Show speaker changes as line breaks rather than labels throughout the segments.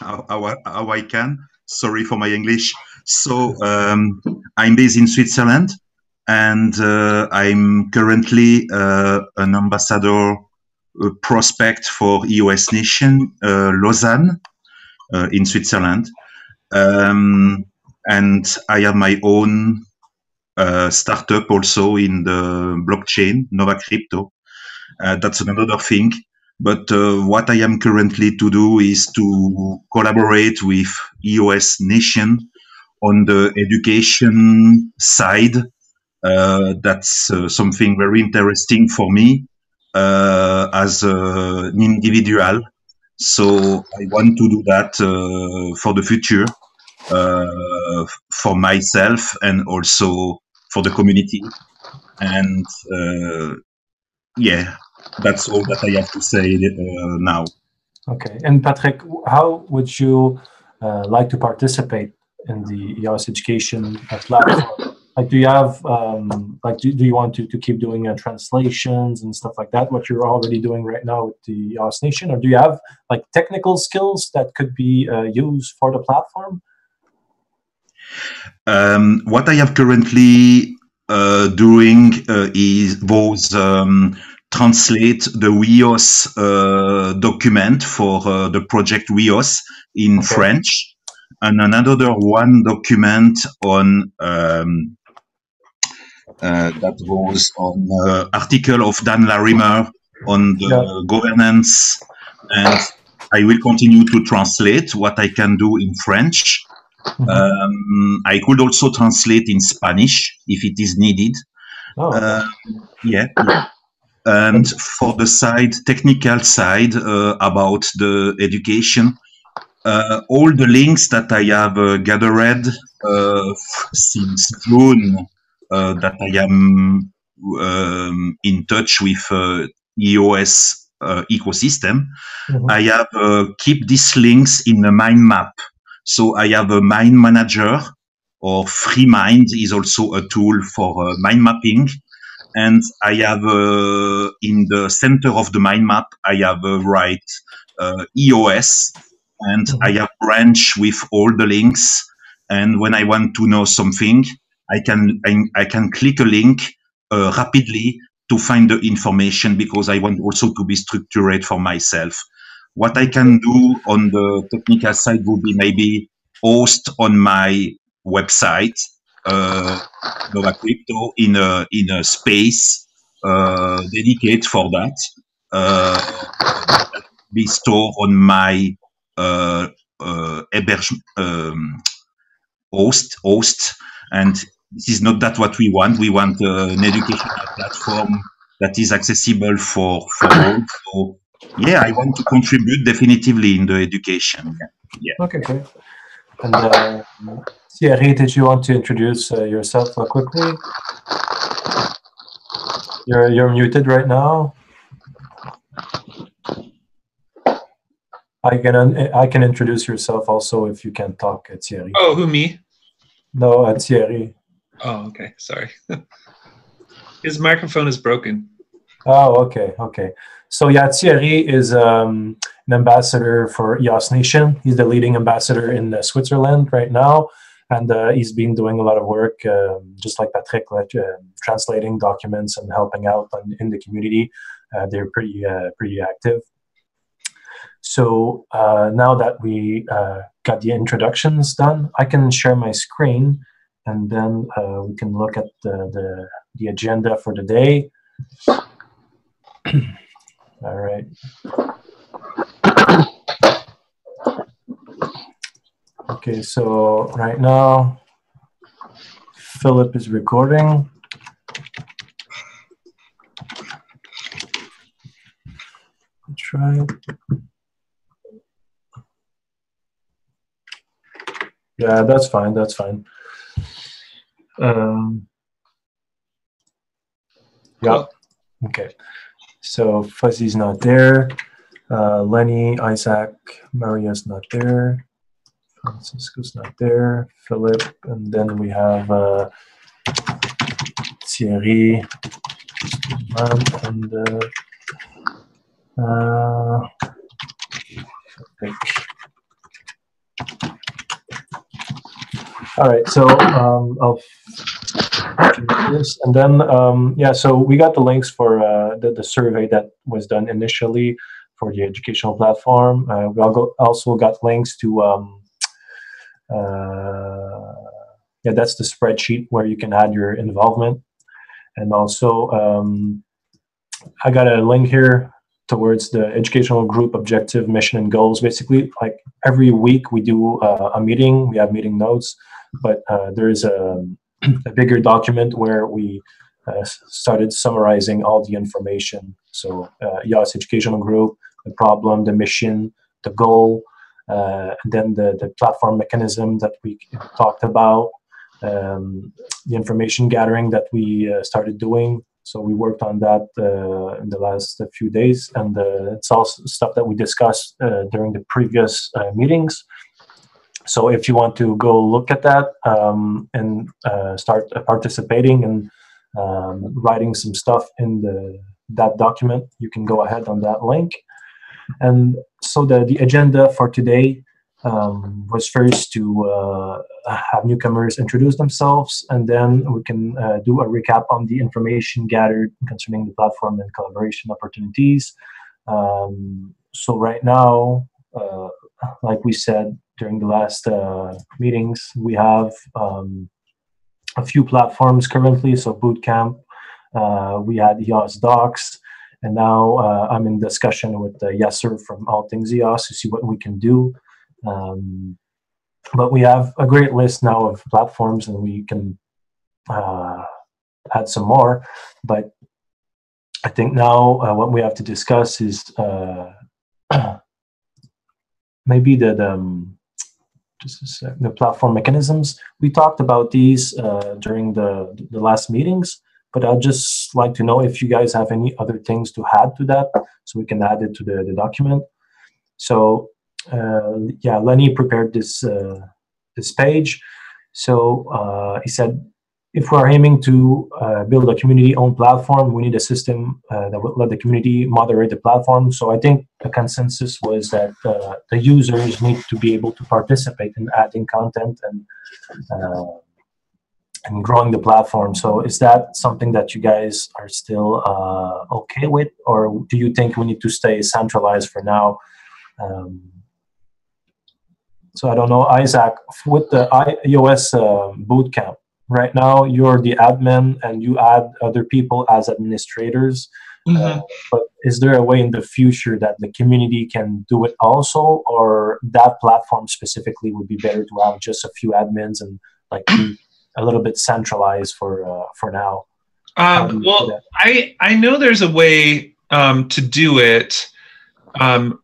much how I can. Sorry for my English. So I'm based in Switzerland, and I'm currently an ambassador prospect for EOS Nation Lausanne in Switzerland. And I have my own startup also in the blockchain, Nova Crypto. That's another thing. But what I am currently to do is to collaborate with EOS Nation on the education side. That's something very interesting for me as an individual. So I want to do that for the future, for myself and also for the community. And yeah, that's all that I have to say now.
Okay. And Patrick, how would you like to participate in the EOS Education platform? Like, do you have, do you want to keep doing translations and stuff like that, what you're already doing right now with the EOS Nation? Or do you have like technical skills that could be used for the platform?
What I have currently doing is translate the EOS document for the project EOS in French, and another one document on that was on article of Dan Larimer on the governance, and I will continue to translate what I can do in French. I could also translate in Spanish if it is needed. Yeah. And for the technical side about the education, all the links that I have gathered since June that I am in touch with EOS ecosystem, I have keep these links in the mind map. So I have a mind manager, or FreeMind is also a tool for mind mapping. And I have in the center of the mind map, I have EOS, and I have branch with all the links. And when I want to know something, I can click a link rapidly to find the information, because I want also to be structured for myself. What I can do on the technical side would be maybe host on my website Nova Crypto in a space dedicated for that. Be stored on my host, and this is not that what we want. We want an educational platform that is accessible for all. So yeah, I want to contribute definitively in the education. Yeah.
Okay, great. And Thierry, did you want to introduce yourself quickly? You're muted right now. I can introduce yourself also if you can talk, Thierry.
Oh, who, me?
No, Thierry.
Oh, okay. Sorry. His microphone is broken.
Oh, okay. So yeah, Thierry is an ambassador for EOS Nation. He's the leading ambassador in Switzerland right now, and he's been doing a lot of work, just like Patrick, translating documents and helping out in the community. They're pretty active. So now that we got the introductions done, I can share my screen, and then we can look at the agenda for the day. All right. Okay, so right now, Philip is recording. Try it. Yeah, that's fine. That's fine. Yeah. Okay. So Fuzzy's not there. Lenny, Isaac, Maria's not there. Francisco's not there. Philip, and then we have Thierry, and All right, so I'll finish this, and then yeah, so we got the links for the survey that was done initially for the educational platform. We also got links to yeah, that's the spreadsheet where you can add your involvement, and also I got a link here towards the educational group objective, mission, and goals. Basically, like every week we do a meeting, we have meeting notes, but there is a bigger document where we started summarizing all the information. So EOS Educational Group, the problem, the mission, the goal, and then the platform mechanism that we talked about, the information gathering that we started doing. So we worked on that in the last few days, and it's also stuff that we discussed during the previous meetings. So if you want to go look at that and start participating and writing some stuff in that document, you can go ahead on that link. And so the agenda for today was first to have newcomers introduce themselves, and then we can do a recap on the information gathered concerning the platform and collaboration opportunities. So right now, like we said during the last meetings, we have a few platforms currently. So Bootcamp, we had EOS Docs, and now I'm in discussion with Yasser from All Things EOS to see what we can do. But we have a great list now of platforms, and we can add some more. But I think now what we have to discuss is maybe just a sec, the platform mechanisms. We talked about these during the last meetings, but I'd just like to know if you guys have any other things to add to that, so we can add it to the document. So yeah, Lenny prepared this this page. So he said, if we're aiming to build a community-owned platform, we need a system that will let the community moderate the platform. So I think the consensus was that the users need to be able to participate in adding content and growing the platform. So is that something that you guys are still okay with, or do you think we need to stay centralized for now? So I don't know, Isaac, with the EOS Bootcamp, right now you're the admin and you add other people as administrators. But is there a way in the future that the community can do it also, or that platform specifically would be better to have just a few admins and like be a little bit centralized for now?
Well, I know there's a way to do it.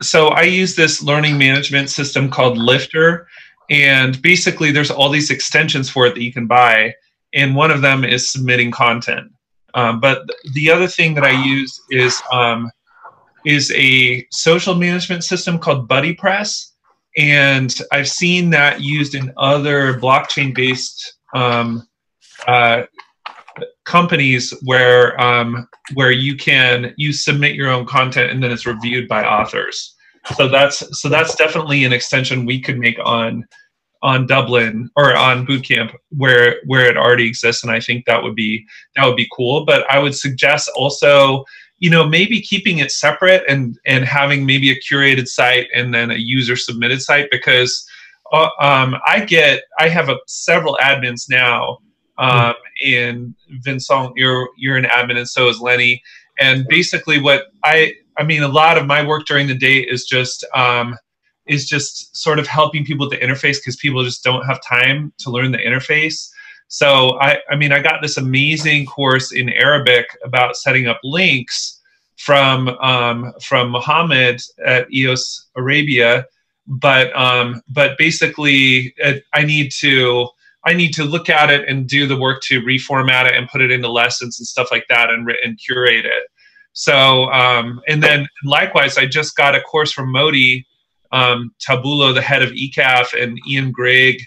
So I use this learning management system called Lifter, and basically there's all these extensions for it that you can buy, and one of them is submitting content. But the other thing that I use is a social management system called BuddyPress, and I've seen that used in other blockchain-based companies where you submit your own content and then it's reviewed by authors. So that's definitely an extension we could make on Dublin or on Bootcamp where it already exists, and I think that would be cool. But I would suggest also, maybe keeping it separate and having maybe a curated site and then a user submitted site, because I have several admins now. And Vincent, you're an admin, and so is Lenny. And basically, a lot of my work during the day is just sort of helping people with the interface, because people just don't have time to learn the interface. So I got this amazing course in Arabic about setting up links from Mohammed at EOS Arabia, but basically I need to look at it and do the work to reformat it and put it into lessons and stuff like that and curate it. So, and then likewise, I just got a course from Modi Tabulo, the head of ECAF, and Ian Gregg,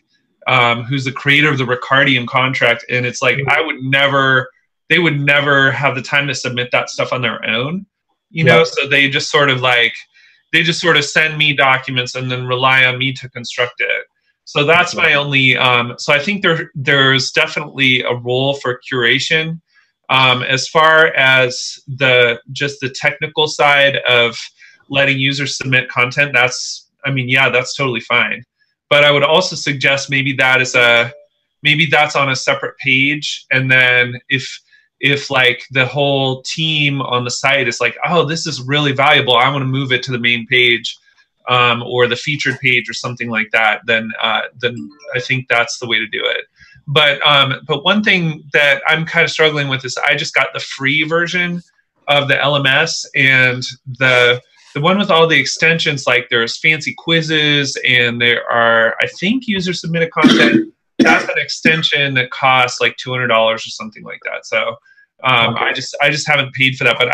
who's the creator of the Ricardian contract. And it's like, they would never have the time to submit that stuff on their own, so they just sort of send me documents and then rely on me to construct it. So that's my only. So I think there's definitely a role for curation. As far as just the technical side of letting users submit content, that's totally fine. But I would also suggest maybe that's on a separate page, and then if like the whole team on the site is like, oh, this is really valuable, I want to move it to the main page, or the featured page or something like that, then I think that's the way to do it. But one thing that I'm kind of struggling with is I just got the free version of the LMS, and the one with all the extensions, like there's fancy quizzes and there are, I think, user submitted content. That's an extension that costs like $200 or something like that. So I just haven't paid for that, but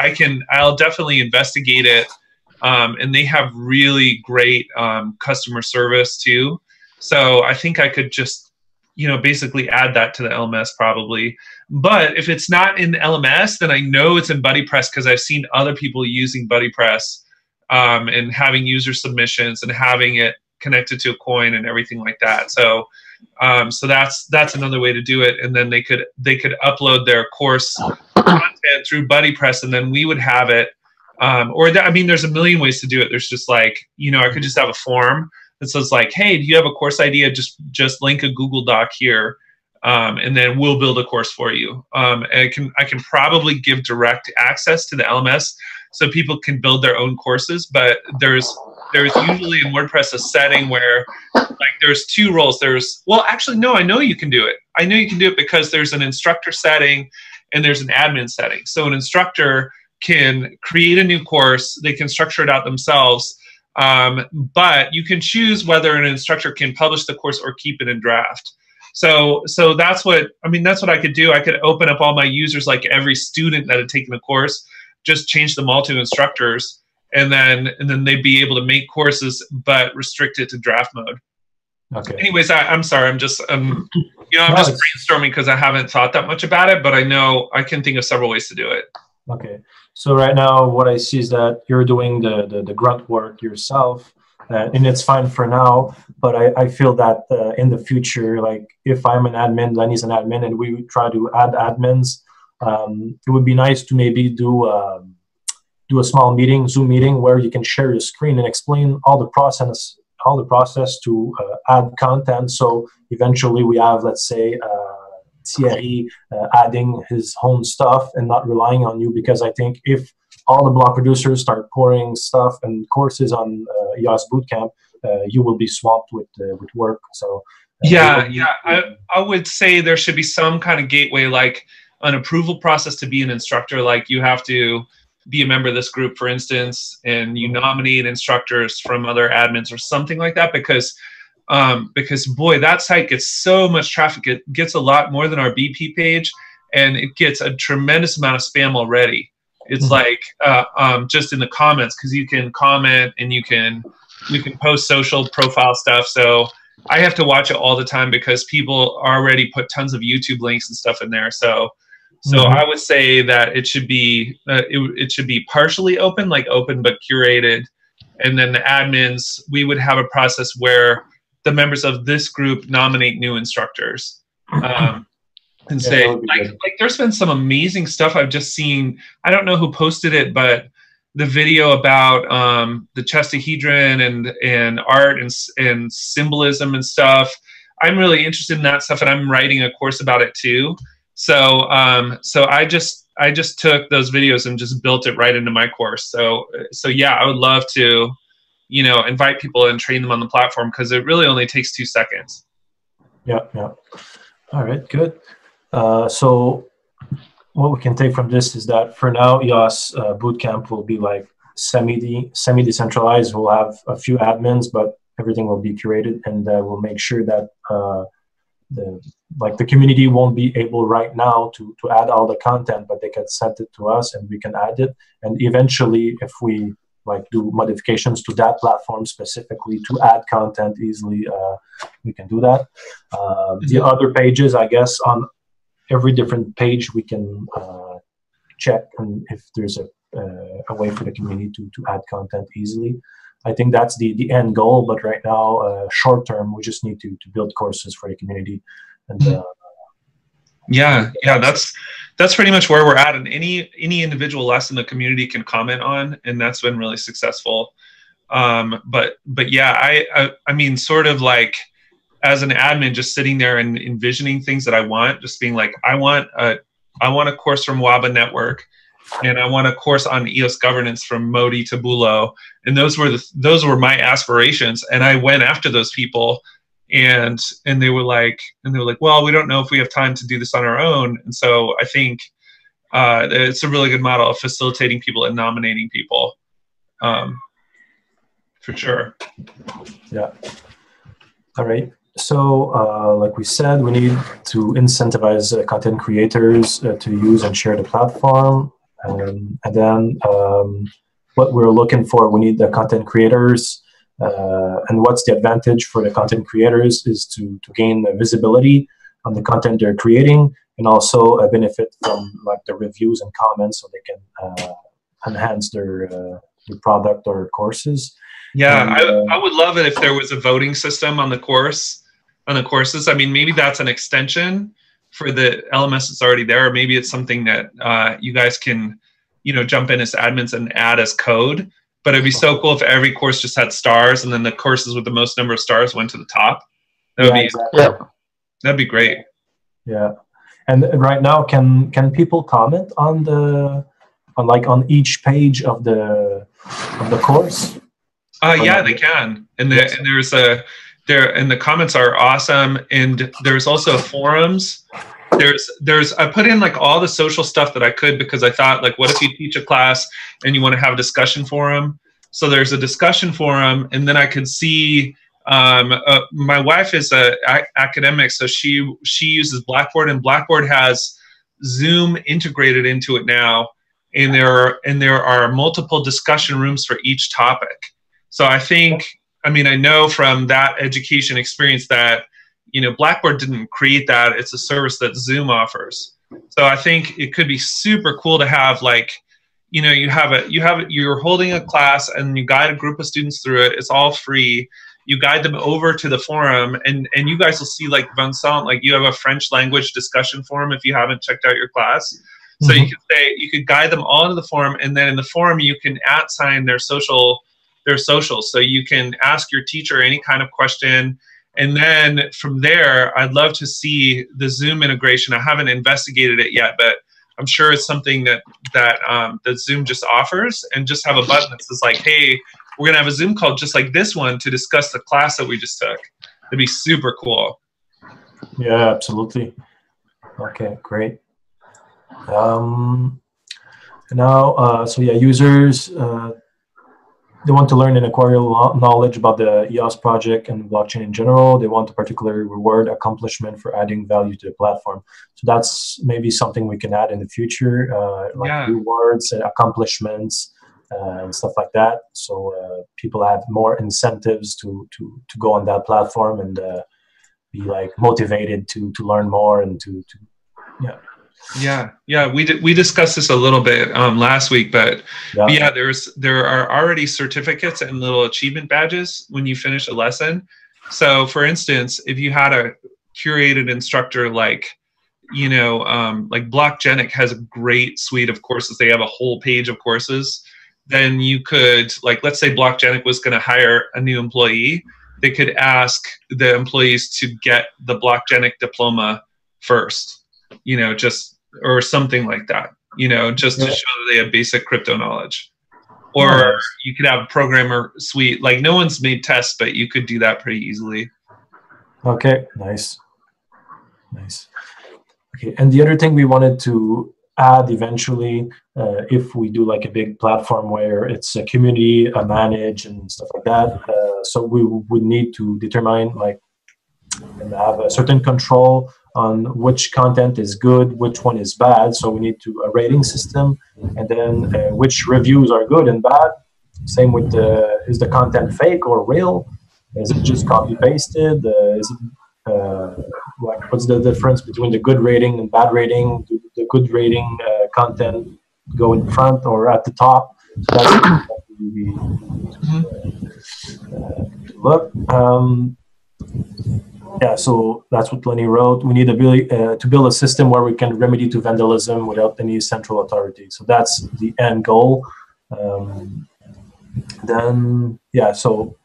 I'll definitely investigate it. And they have really great customer service too. So I think I could just, basically add that to the LMS probably. But if it's not in the LMS, then I know it's in BuddyPress, because I've seen other people using BuddyPress and having user submissions and having it connected to a coin and everything like that. So so that's another way to do it. And then they could upload their course content through BuddyPress, and then we would have it. There's a million ways to do it. There's just like, I could just have a form that says like, hey, do you have a course idea? Just link a Google Doc here, and then we'll build a course for you. And I can probably give direct access to the LMS so people can build their own courses. But there's usually in WordPress a setting where like there's two roles. I know you can do it. I know you can do it because there's an instructor setting and there's an admin setting. So an instructor can create a new course. They can structure it out themselves. But you can choose whether an instructor can publish the course or keep it in draft. So that's what I could do. I could open up all my users, like every student that had taken the course, just change them all to instructors, and then they'd be able to make courses, but restrict it to draft mode. Okay. Anyways, I'm sorry. I'm just brainstorming because I haven't thought that much about it, but I know I can think of several ways to do it.
Okay. So right now, what I see is that you're doing the grunt work yourself, and it's fine for now. But I feel that in the future, like if I'm an admin, Lenny's an admin, and we try to add admins, it would be nice to maybe do a small meeting, Zoom meeting, where you can share your screen and explain all the process to add content. So eventually, we have, let's say, Thierry adding his own stuff and not relying on you, because I think if all the blog producers start pouring stuff and courses on EOS Bootcamp, you will be swamped with work. So
I would say there should be some kind of gateway, like an approval process to be an instructor. Like you have to be a member of this group, for instance, and you nominate instructors from other admins or something like that, because boy, that site gets so much traffic. It gets a lot more than our BP page, and it gets a tremendous amount of spam already. It's like just in the comments, because you can comment and you can post social profile stuff. So I have to watch it all the time because people already put tons of YouTube links and stuff in there. So I would say that it should be partially open, like open but curated, and then the admins, we would have a process where the members of this group nominate new instructors, and say, like there's been some amazing stuff I've just seen. I don't know who posted it, but the video about the chestahedron and art and symbolism and stuff, I'm really interested in that stuff, and I'm writing a course about it too. So I just took those videos and just built it right into my course. So yeah, I would love to, invite people and train them on the platform, because it really only takes 2 seconds.
Yeah. All right, good. So what we can take from this is that for now, EOS Bootcamp will be like semi-decentralized. We'll have a few admins, but everything will be curated, and we'll make sure that the community won't be able right now to add all the content, but they can send it to us and we can add it. And eventually, if we do modifications to that platform specifically to add content easily, we can do that. The other pages, I guess, on every different page, we can check and if there's a way for the community to add content easily. I think that's the end goal. But right now, short term, we just need to build courses for the community. And
yeah, that's pretty much where we're at. And any individual lesson the community can comment on, and that's been really successful. But yeah, I mean, sort of like as an admin, just sitting there and envisioning things that I want, just being like, I want a course from WABA Network, and I want a course on EOS governance from Modi to Bulo, and those were my aspirations. And I went after those people, and they were like, well, we don't know if we have time to do this on our own. And so I think it's a really good model of facilitating people and nominating people, for sure.
Yeah. All right. So, like we said, we need to incentivize content creators to use and share the platform. And then what we're looking for, we need the content creators. And what's the advantage for the content creators is to gain visibility on the content they're creating, and also a benefit from like the reviews and comments, so they can enhance their product or courses.
Yeah, I would love it if there was a voting system on the courses. I mean, maybe that's an extension for the LMS that's already there, or maybe it's something that you guys can, jump in as admins and add as code. But it'd be so cool if every course just had stars, and then the courses with the most number of stars went to the top. That'd be great.
Yeah, and right now, can people comment on each page of the course?
Yeah, they can, and the comments are awesome, and there's also forums. I put in like all the social stuff that I could, because I thought, like, what if you teach a class and you want to have a discussion forum? So there's a discussion forum, and then I could see my wife is a academic, so she uses Blackboard, and Blackboard has Zoom integrated into it now, and there are multiple discussion rooms for each topic. So I know from that education experience that, Blackboard didn't create that. It's a service that Zoom offers. So I think it could be super cool to have, like, you're holding a class and you guide a group of students through it. It's all free. You guide them over to the forum, and you guys will see, like, Vincent, like, you have a French language discussion forum if you haven't checked out your class. So you could guide them all to the forum, and then in the forum you can @sign their socials. So you can ask your teacher any kind of question. And then from there, I'd love to see the Zoom integration. I haven't investigated it yet, but I'm sure it's something that Zoom just offers, and just have a button that says, like, hey, we're going to have a Zoom call just like this one to discuss the class that we just took. It'd be super cool.
Yeah, absolutely. Okay, great. Users, they want to learn and acquire knowledge about the EOS project and blockchain in general. They want to particularly reward accomplishment for adding value to the platform. So that's maybe something we can add in the future, rewards and accomplishments and stuff like that. So people have more incentives to go on that platform and be like motivated to learn more and to.
Yeah. We discussed this a little bit last week, but there are already certificates and little achievement badges when you finish a lesson. So, for instance, if you had a curated instructor like Blockgenic has a great suite of courses. They have a whole page of courses. Then you could, like, let's say Blockgenic was going to hire a new employee. They could ask the employees to get the Blockgenic diploma first. Or something like that, just to show that they have basic crypto knowledge. Or you could have a programmer suite. Like, no one's made tests, but you could do that pretty easily.
Okay, nice. Okay, and the other thing we wanted to add eventually, if we do like a big platform where it's a community managed and stuff like that, so we would need to determine, like, and have a certain control on which content is good, which one is bad. So we need a rating system, and then which reviews are good and bad. Same with is the content fake or real? Is it just copy pasted? What's the difference between the good rating and bad rating? Do the good rating content go in front or at the top? So that's we look. Yeah, so that's what Lenny wrote. We need to build a system where we can remedy to vandalism without any central authority. So that's the end goal. Then, yeah, so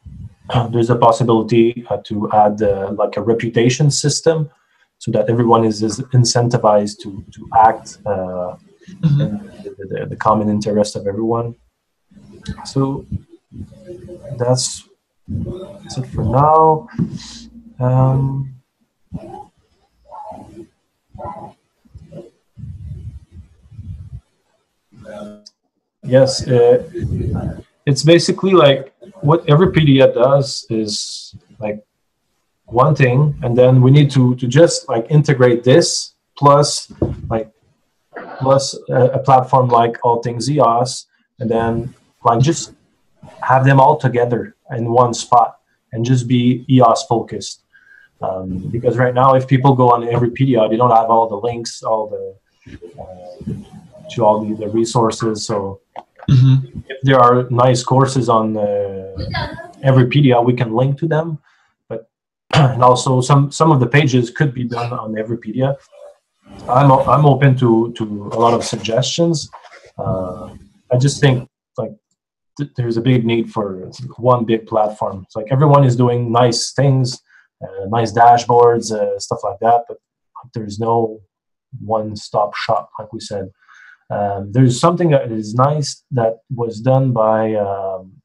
there's a possibility to add like a reputation system so that everyone is incentivized to act in the common interest of everyone. So that's it for now. Yes, it's basically like what every PDA does is like one thing, and then we need to just like integrate this plus a platform like All Things EOS, and then like just have them all together in one spot and just be EOS focused. Because right now, if people go on every PDA, they don't have all the links, all the to all the resources. So if there are nice courses on every PDA, we can link to them. But and also some of the pages could be done on every PDA. I'm open to a lot of suggestions. I just think like there's a big need for one big platform. It's like everyone is doing nice things, nice dashboards, stuff like that, but there's no one-stop shop, like we said. There's something that is nice that was done by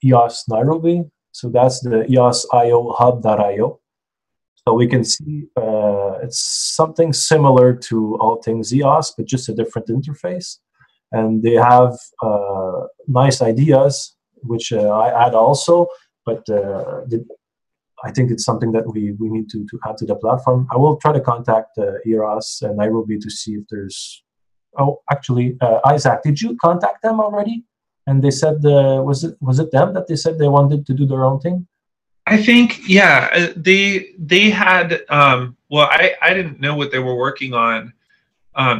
EOS Nairobi. So that's the EOS.io hub.io. So we can see it's something similar to All Things EOS, but just a different interface. And they have nice ideas, which I add also, but I think it's something that we need to add to the platform. I will try to contact EOS and Nairobi to see if there's... Oh, actually, Isaac, did you contact them already? And they said, was it them that they said they wanted to do their own thing?
I think, yeah, they had, well, I didn't know what they were working on.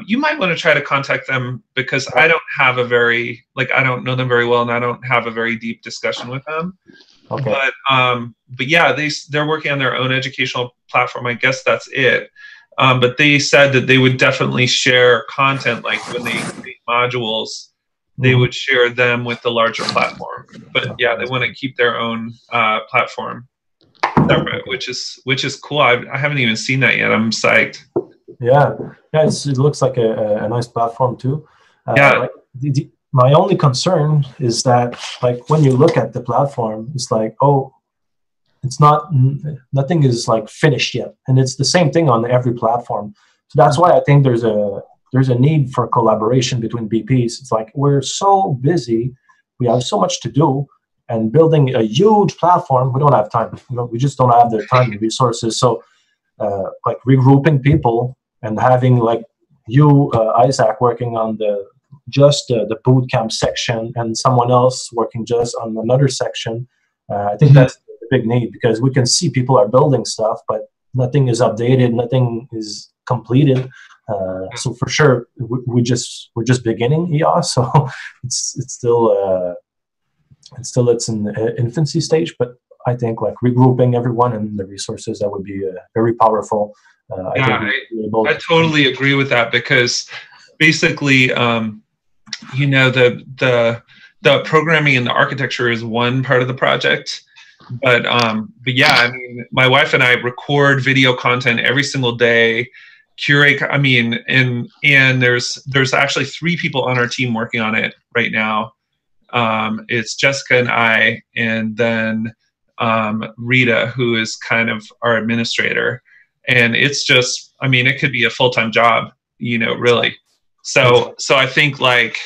You might want to try to contact them because I don't have a very, like, I don't know them very well and I don't have a very deep discussion with them. Okay. But yeah, they're working on their own educational platform. I guess that's it. But they said that they would definitely share content, like when they create modules, they would share them with the larger platform. But yeah, they want to keep their own platform separate, which is cool. I haven't even seen that yet. I'm psyched.
Yeah, it looks like a nice platform too.
Yeah.
Like my only concern is that like when you look at the platform, it's like, oh, it's nothing is like finished yet, and it's the same thing on every platform. So that's why I think there's a need for collaboration between BPs. It's like we're so busy, we have so much to do, and building a huge platform, we don't have time. We just don't have the time and resources. So like regrouping people and having like you, Isaac, working on the bootcamp section and someone else working just on another section. I think that's a big need because we can see people are building stuff, but nothing is updated, nothing is completed. So for sure, we're just beginning EOS, so it's still in the infancy stage. But I think like regrouping everyone and the resources, that would be very powerful.
I totally agree with that because basically, you know, the programming and the architecture is one part of the project. But yeah, I mean, my wife and I record video content every single day, curate. I mean, and there's actually 3 people on our team working on it right now. It's Jessica and I, and then Rita, who is kind of our administrator. And it's just, I mean, it could be a full-time job, you know, really. So I think like,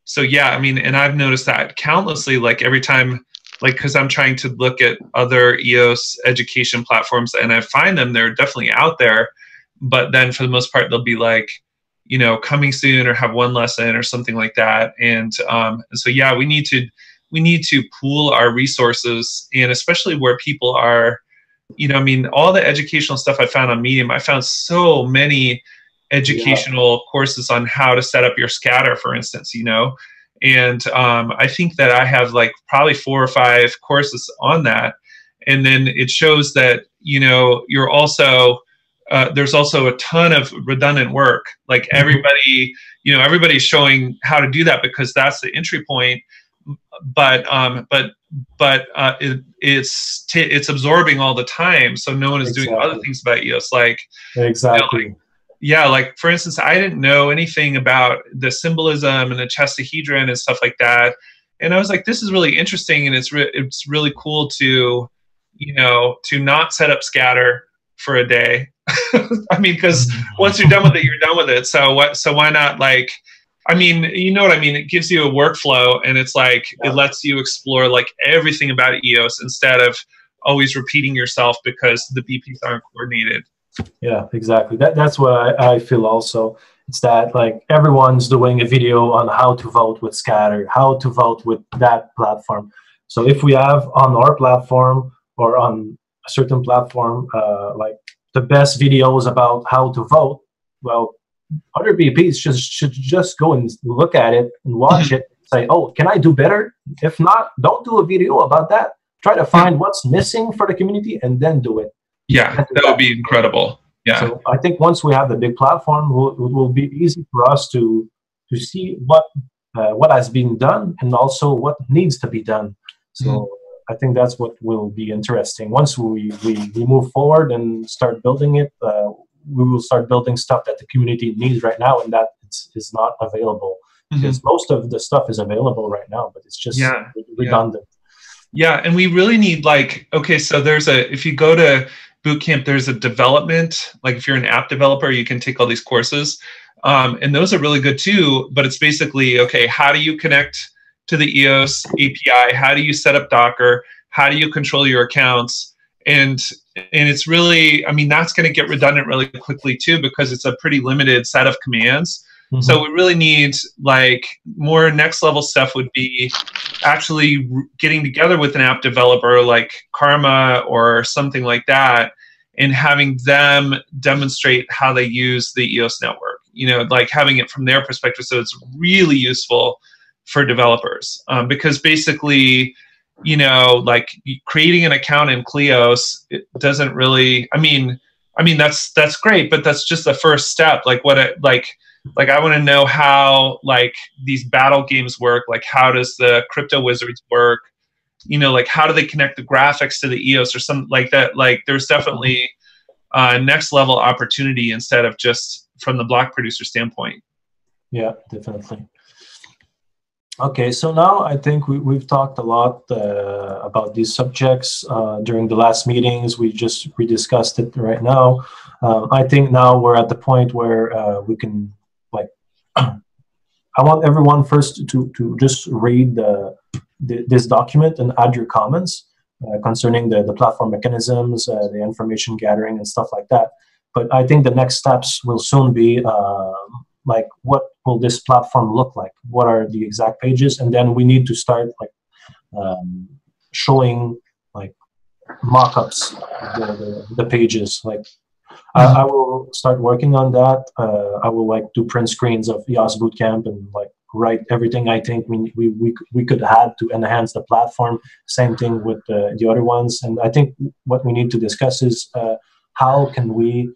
so yeah, I mean, and I've noticed that countlessly, like every time, like, because I'm trying to look at other EOS education platforms and I find them, they're definitely out there, but then for the most part, they'll be like, you know, coming soon or have one lesson or something like that. And so, yeah, we need to pool our resources, and especially where people are, you know, I mean, all the educational stuff I found on Medium, I found so many educational courses on how to set up your scatter, for instance, you know. And I think that I have like probably 4 or 5 courses on that. and then it shows that, you know, you're also there's also a ton of redundant work. Like everybody, you know, everybody's showing how to do that because that's the entry point. But it's absorbing all the time, so no one is doing other things about EOS, like
exactly.
You know, like, yeah, like for instance, I didn't know anything about the symbolism and the chestahedron and stuff like that, and I was like, this is really interesting, and it's really cool to, you know, to not set up scatter for a day. I mean, because once you're done with it, you're done with it. So why not, like, I mean, you know what I mean? It gives you a workflow, and it's like, it lets you explore like everything about EOS instead of always repeating yourself because the BPs aren't coordinated.
Yeah, exactly. That's what I feel also. It's that like everyone's doing a video on how to vote with Scatter, how to vote with that platform. So if we have on our platform or on a certain platform, like the best videos about how to vote, well, other BPs should just go and look at it and watch it, say, oh, can I do better? If not, don't do a video about that. Try to find what's missing for the community and then do it.
Yeah, that would be incredible. Yeah.
So I think once we have the big platform, it will be easy for us to see what has been done and also what needs to be done. So I think that's what will be interesting. Once we move forward and start building it, we will start building stuff that the community needs right now and that is not available. Because most of the stuff is available right now, but it's just redundant.
Yeah, and we really need, like, okay, so if you go to bootcamp, there's a development, like if you're an app developer, you can take all these courses. And those are really good too, but it's basically, okay, how do you connect to the EOS API? How do you set up Docker? How do you control your accounts? And it's really, I mean, that's going to get redundant really quickly too, because it's a pretty limited set of commands. So we really need, like, more next level stuff would be actually getting together with an app developer like Karma or something like that and having them demonstrate how they use the EOS network, you know, like having it from their perspective. So it's really useful for developers because basically, you know, like creating an account in Kleos, it doesn't really, I mean, that's great, but that's just the first step. Like like I want to know how, like, these battle games work. Like, how does the crypto wizards work? You know, like, how do they connect the graphics to the EOS or something like that? Like, there's definitely next level opportunity instead of just from the block producer standpoint.
Yeah, definitely. Okay, so now I think we've talked a lot about these subjects during the last meetings. We discussed it right now. I think now we're at the point where we can, like, I want everyone first to just read this document and add your comments concerning the platform mechanisms, the information gathering and stuff like that. But I think the next steps will soon be like, what will this platform look like? What are the exact pages? And then we need to start, like, showing, like, mock-ups the pages. Like, I will start working on that. I will, like, do print screens of EOS Bootcamp and, like, write everything I think we could add to enhance the platform. Same thing with the other ones. And I think what we need to discuss is how can we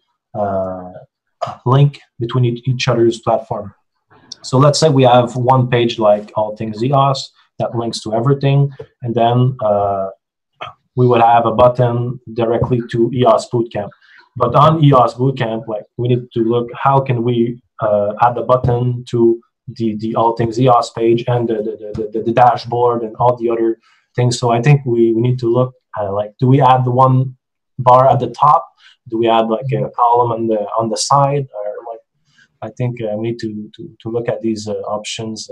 link between each other's platform. So let's say we have one page like All Things EOS that links to everything, and then we would have a button directly to EOS Bootcamp. But on EOS Bootcamp, like, we need to look how can we add the button to the All Things EOS page and the dashboard and all the other things. So I think we need to look at, like, do we add the one bar at the top? Do we add, like, a column on the side? Or, like, I think we need to look at these options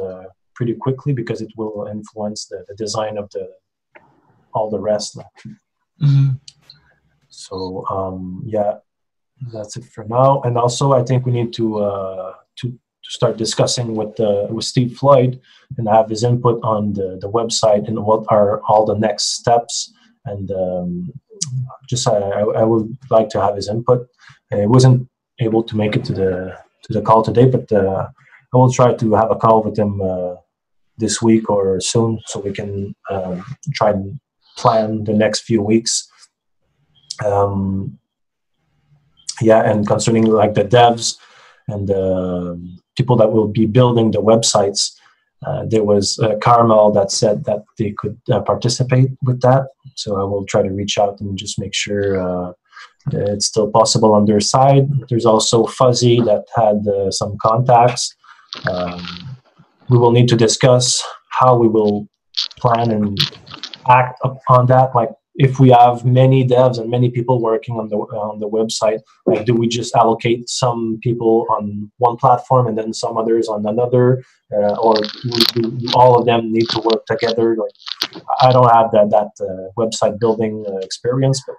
pretty quickly because it will influence the design of all the rest. So yeah, that's it for now. And also, I think we need to start discussing with Steve Floyd and have his input on the website and what are all the next steps. And I would like to have his input. I wasn't able to make it to the call today, but I will try to have a call with him this week or soon, so we can try and plan the next few weeks. Yeah, and concerning like the devs and the people that will be building the websites, there was Carmel that said that they could participate with that. So I will try to reach out and just make sure it's still possible on their side. There's also Fuzzy that had some contacts. We will need to discuss how we will plan and act upon that. Like, if we have many devs and many people working on the website, like, do we just allocate some people on one platform and then some others on another, or do all of them need to work together? Like, I don't have that website building experience, but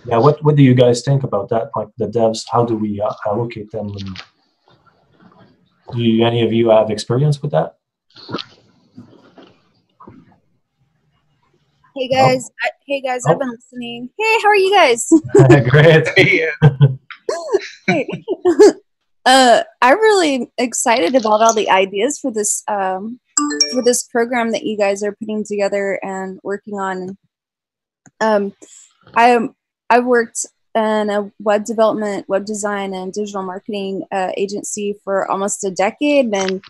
yeah, what do you guys think about that? Like, the devs, how do we allocate them? And do any of you have experience with that?
Hey guys, I've been listening. Hey, how are you guys?
Great.
Hey. I'm really excited about all the ideas for this program that you guys are putting together and working on. I've worked in a web development, web design, and digital marketing agency for almost a decade, and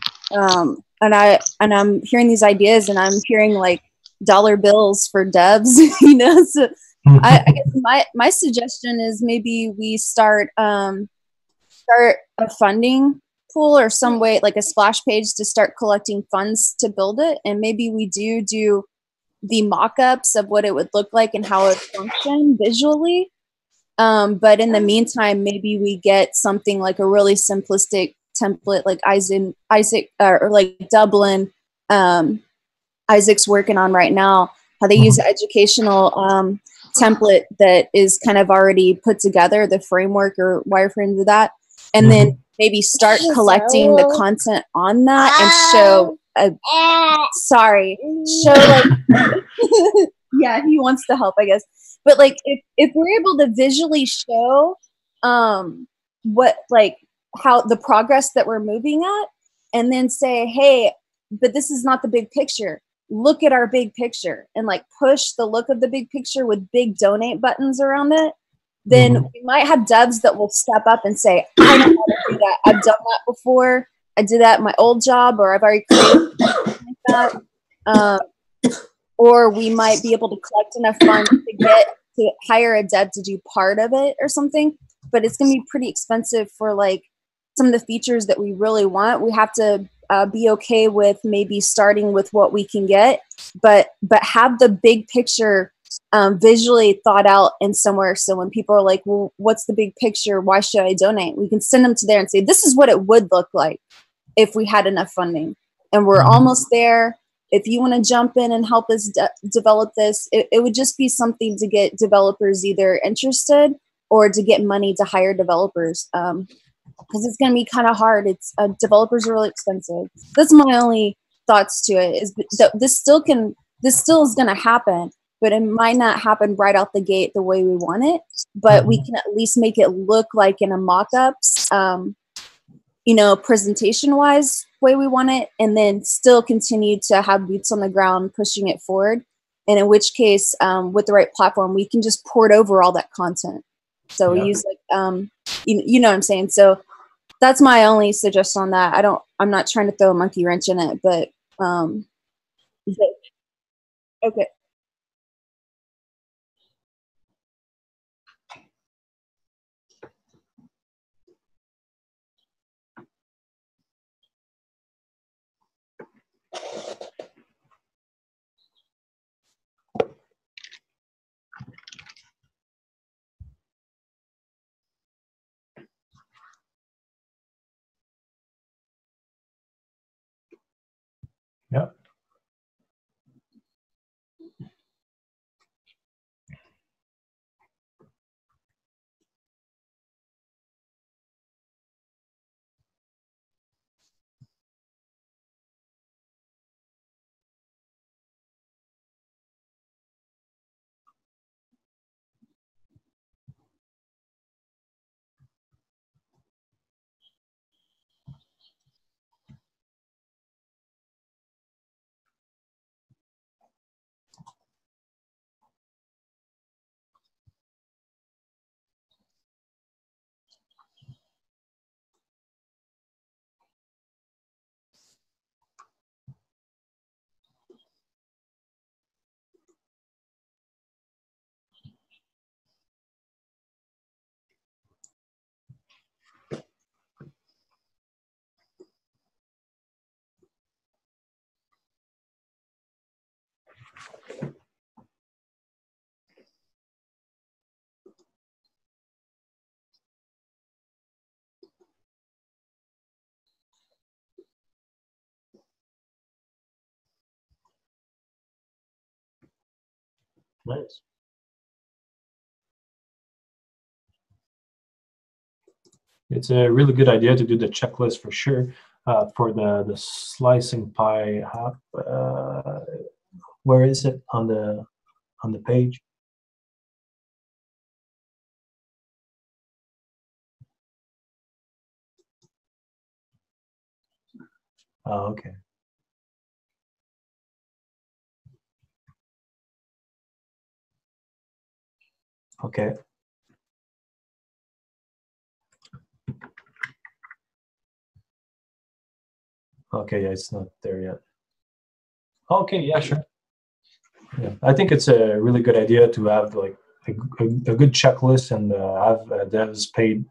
I'm hearing these ideas, and I'm hearing like dollar bills for devs, you know. So I guess my suggestion is maybe we start a funding pool or some way, like a splash page, to start collecting funds to build it, and maybe we do the mock-ups of what it would look like and how it would function visually. But in the meantime, maybe we get something like a really simplistic template, like Isaac or like Dublin. Isaac's working on right now, how they use an educational template that is kind of already put together, the framework or wireframes of that, and then maybe start collecting the content on that and show like yeah, he wants to help, I guess. But like, if we're able to visually show what, like, how the progress that we're moving at, and then say, hey, but this is not the big picture. Look at our big picture, and like push the look of the big picture with big donate buttons around it, then we might have devs that will step up and say, I know how to do that. I've done that before. I did that in my old job, or I've already created something like that. Or we might be able to collect enough funds to hire a dev to do part of it or something. But it's going to be pretty expensive for like some of the features that we really want. We have to be okay with maybe starting with what we can get, but have the big picture visually thought out in somewhere. So when people are like, well, what's the big picture? Why should I donate? We can send them to there and say, this is what it would look like if we had enough funding. And we're almost there. If you want to jump in and help us develop this, it would just be something to get developers either interested or to get money to hire developers. Because it's going to be kind of hard. It's developers are really expensive. That's my only thoughts to it. Is that this still is going to happen, but it might not happen right out the gate the way we want it. But we can at least make it look like in a mock-ups, you know, presentation-wise way we want it, and then still continue to have boots on the ground pushing it forward. And in which case, with the right platform, we can just port over all that content. So we use like you know what I'm saying. So that's my only suggestion on that. I'm not trying to throw a monkey wrench in it, but okay.
Yeah. Nice. It's a really good idea to do the checklist for sure. For the slicing pie, where is it on the page? Oh, okay. Okay. Okay, yeah, it's not there yet. Okay, yeah, sure. Yeah, I think it's a really good idea to have like a good checklist and have devs paid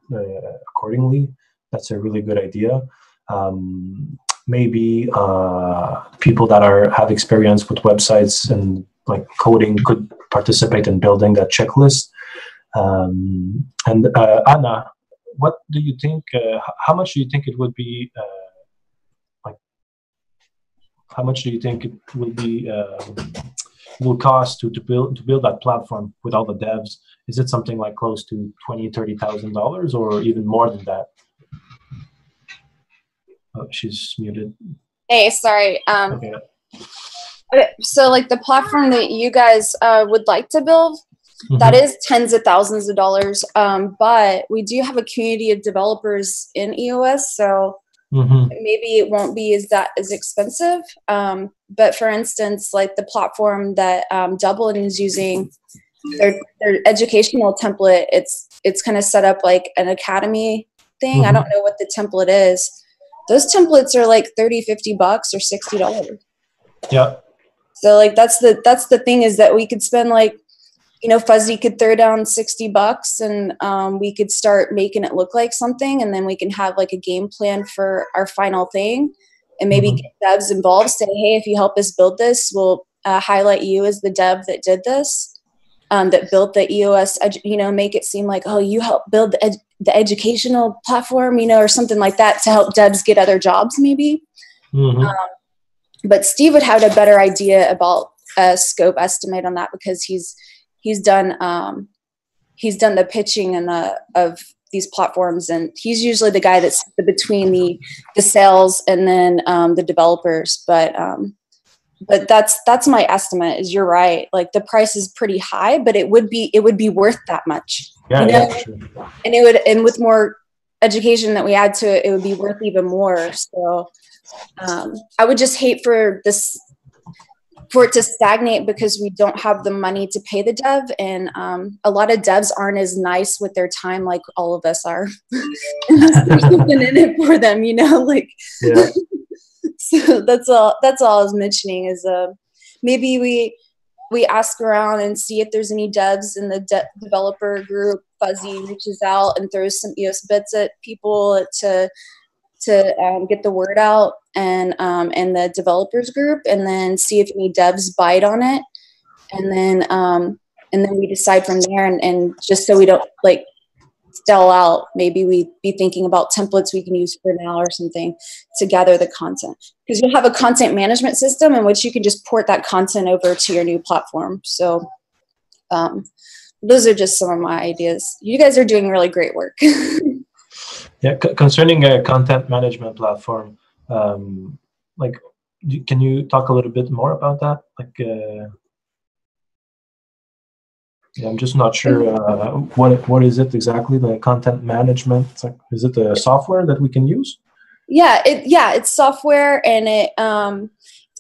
accordingly. That's a really good idea. Maybe people that have experience with websites and like coding could participate in building that checklist. And Anna, what do you think? How much do you think it would be? How much do you think it will be? Will cost to build that platform with all the devs? Is it something like close to $20,000-$30,000 or even more than that? Oh, she's muted.
Hey, sorry.
Okay.
So like the platform that you guys would like to build, that is tens of thousands of dollars. But we do have a community of developers in EOS, so maybe it won't be as expensive. But for instance, like the platform that Dublin is using, their educational template, it's kind of set up like an academy thing. I don't know what the template is. Those templates are like $30-$50 or $60.
Yeah.
So like that's the thing, is that we could spend like, you know, Fuzzy could throw down $60 and we could start making it look like something, and then we can have like a game plan for our final thing, and maybe get devs involved, say, hey, if you help us build this, we'll highlight you as the dev that did this, that built the EOS, you know, make it seem like, oh, you helped build the educational platform, you know, or something like that, to help devs get other jobs maybe. But Steve would have a better idea about a scope estimate on that, because he's done the pitching and of these platforms, and he's usually the guy that's between the sales and then the developers. But that's my estimate. Is you're right. Like the price is pretty high, but it would be worth that much.
Yeah,
you know?
yeah, for sure.
And with more education that we add to it, it would be worth even more. So I would just hate for it to stagnate because we don't have the money to pay the dev, and a lot of devs aren't as nice with their time like all of us are. There's something in it for them, you know, like.
Yeah.
So that's all I was mentioning, is maybe we ask around and see if there's any devs in the developer group. Fuzzy reaches out and throws some EOS bits at people to get the word out, and the developers group, and then see if any devs bite on it, and then we decide from there. And just so we don't like stall out, maybe we be thinking about templates we can use for now or something to gather the content, because you'll have a content management system in which you can just port that content over to your new platform. So those are just some of my ideas. You guys are doing really great work.
Yeah, concerning a content management platform, like, can you talk a little bit more about that? Like, yeah, I'm just not sure what is it exactly, the content management. It's like, is it a software that we can use? Yeah,
it's software, and it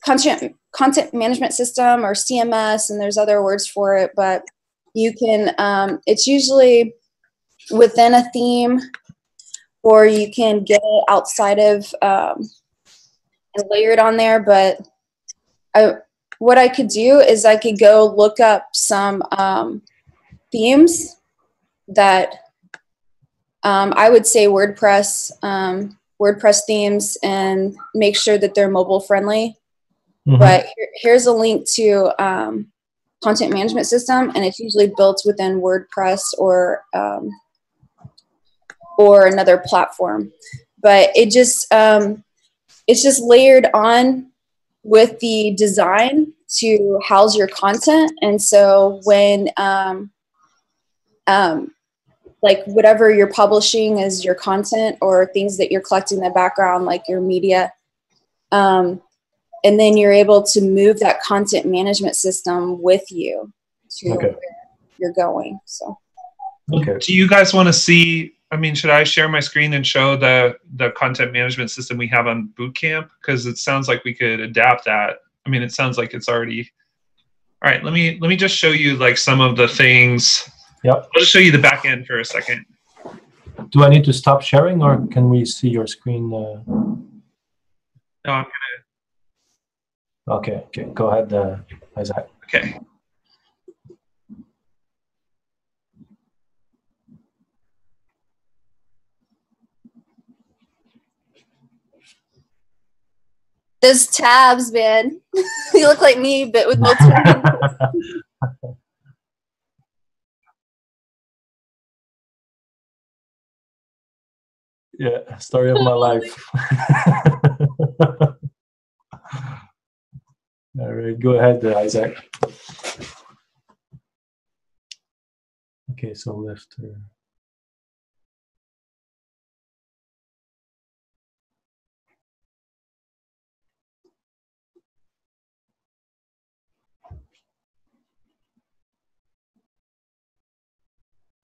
content management system, or CMS, and there's other words for it, but you can it's usually within a theme, or you can get it outside of and layer it on there. But what I could do is I could go look up some themes that I would say WordPress themes, and make sure that they're mobile friendly. But here's a link to content management system, and it's usually built within WordPress or another platform. But it's just layered on with the design to house your content. And so when like whatever you're publishing as your content or things that you're collecting in the background, like your media, and then you're able to move that content management system with you to where you're going. So,
do you guys want to see? I mean, should I share my screen and show the content management system we have on Bootcamp? Because it sounds like we could adapt that. I mean, it sounds like it's already. All right, let me just show you like some of the things.
Yep.
I'll just show you the back end for a second.
Do I need to stop sharing, or can we see your screen?
No, I'm gonna.
Okay. Go ahead, Isaac.
Okay.
Those tabs, man. You look like me, but with multiple handles.
Yeah, story of my life. All right, go ahead, Isaac. Okay, so lift her.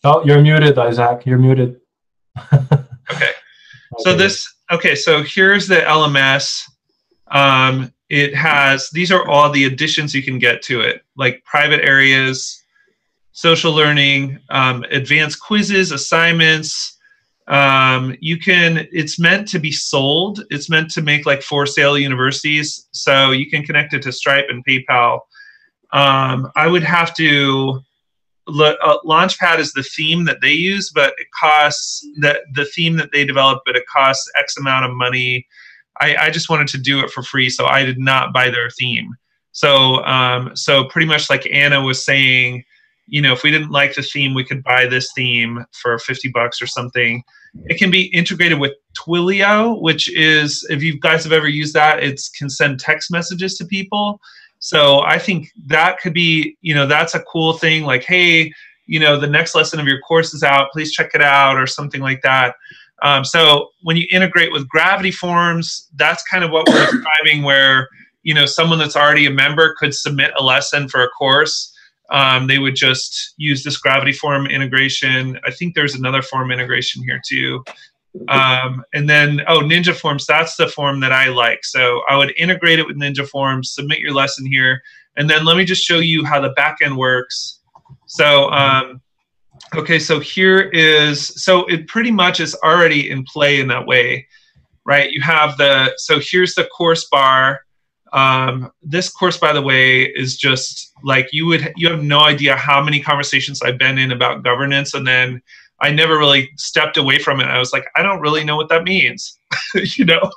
Oh, you're muted, Isaac. You're muted.
Okay. So so here's the LMS. It has, these are all the additions you can get to it, like private areas, social learning, advanced quizzes, assignments. It's meant to be sold. It's meant to make like for sale universities. So you can connect it to Stripe and PayPal. I would have to Launchpad is the theme that they use, but it costs the theme that they developed, but it costs X amount of money. I just wanted to do it for free, so I did not buy their theme. So so pretty much like Anna was saying, you know, if we didn't like the theme, we could buy this theme for $50 or something. It can be integrated with Twilio, which is, if you guys have ever used that, it can send text messages to people. So I think that could be, you know, that's a cool thing. Like, hey, you know, the next lesson of your course is out. Please check it out, or something like that. So when you integrate with Gravity Forms, that's kind of what we're describing, where, you know, someone that's already a member could submit a lesson for a course. They would just use this Gravity Form integration. I think there's another form integration here too. And then, Ninja Forms, that's the form that I like. So I would integrate it with Ninja Forms, submit your lesson here, and then let me just show you how the back end works. So, okay, so here is, so it pretty much is already in play in that way, right? You have so here's the course bar. This course, by the way, is just like, you have no idea how many conversations I've been in about governance, and then I never really stepped away from it. I was like, I don't really know what that means, you know.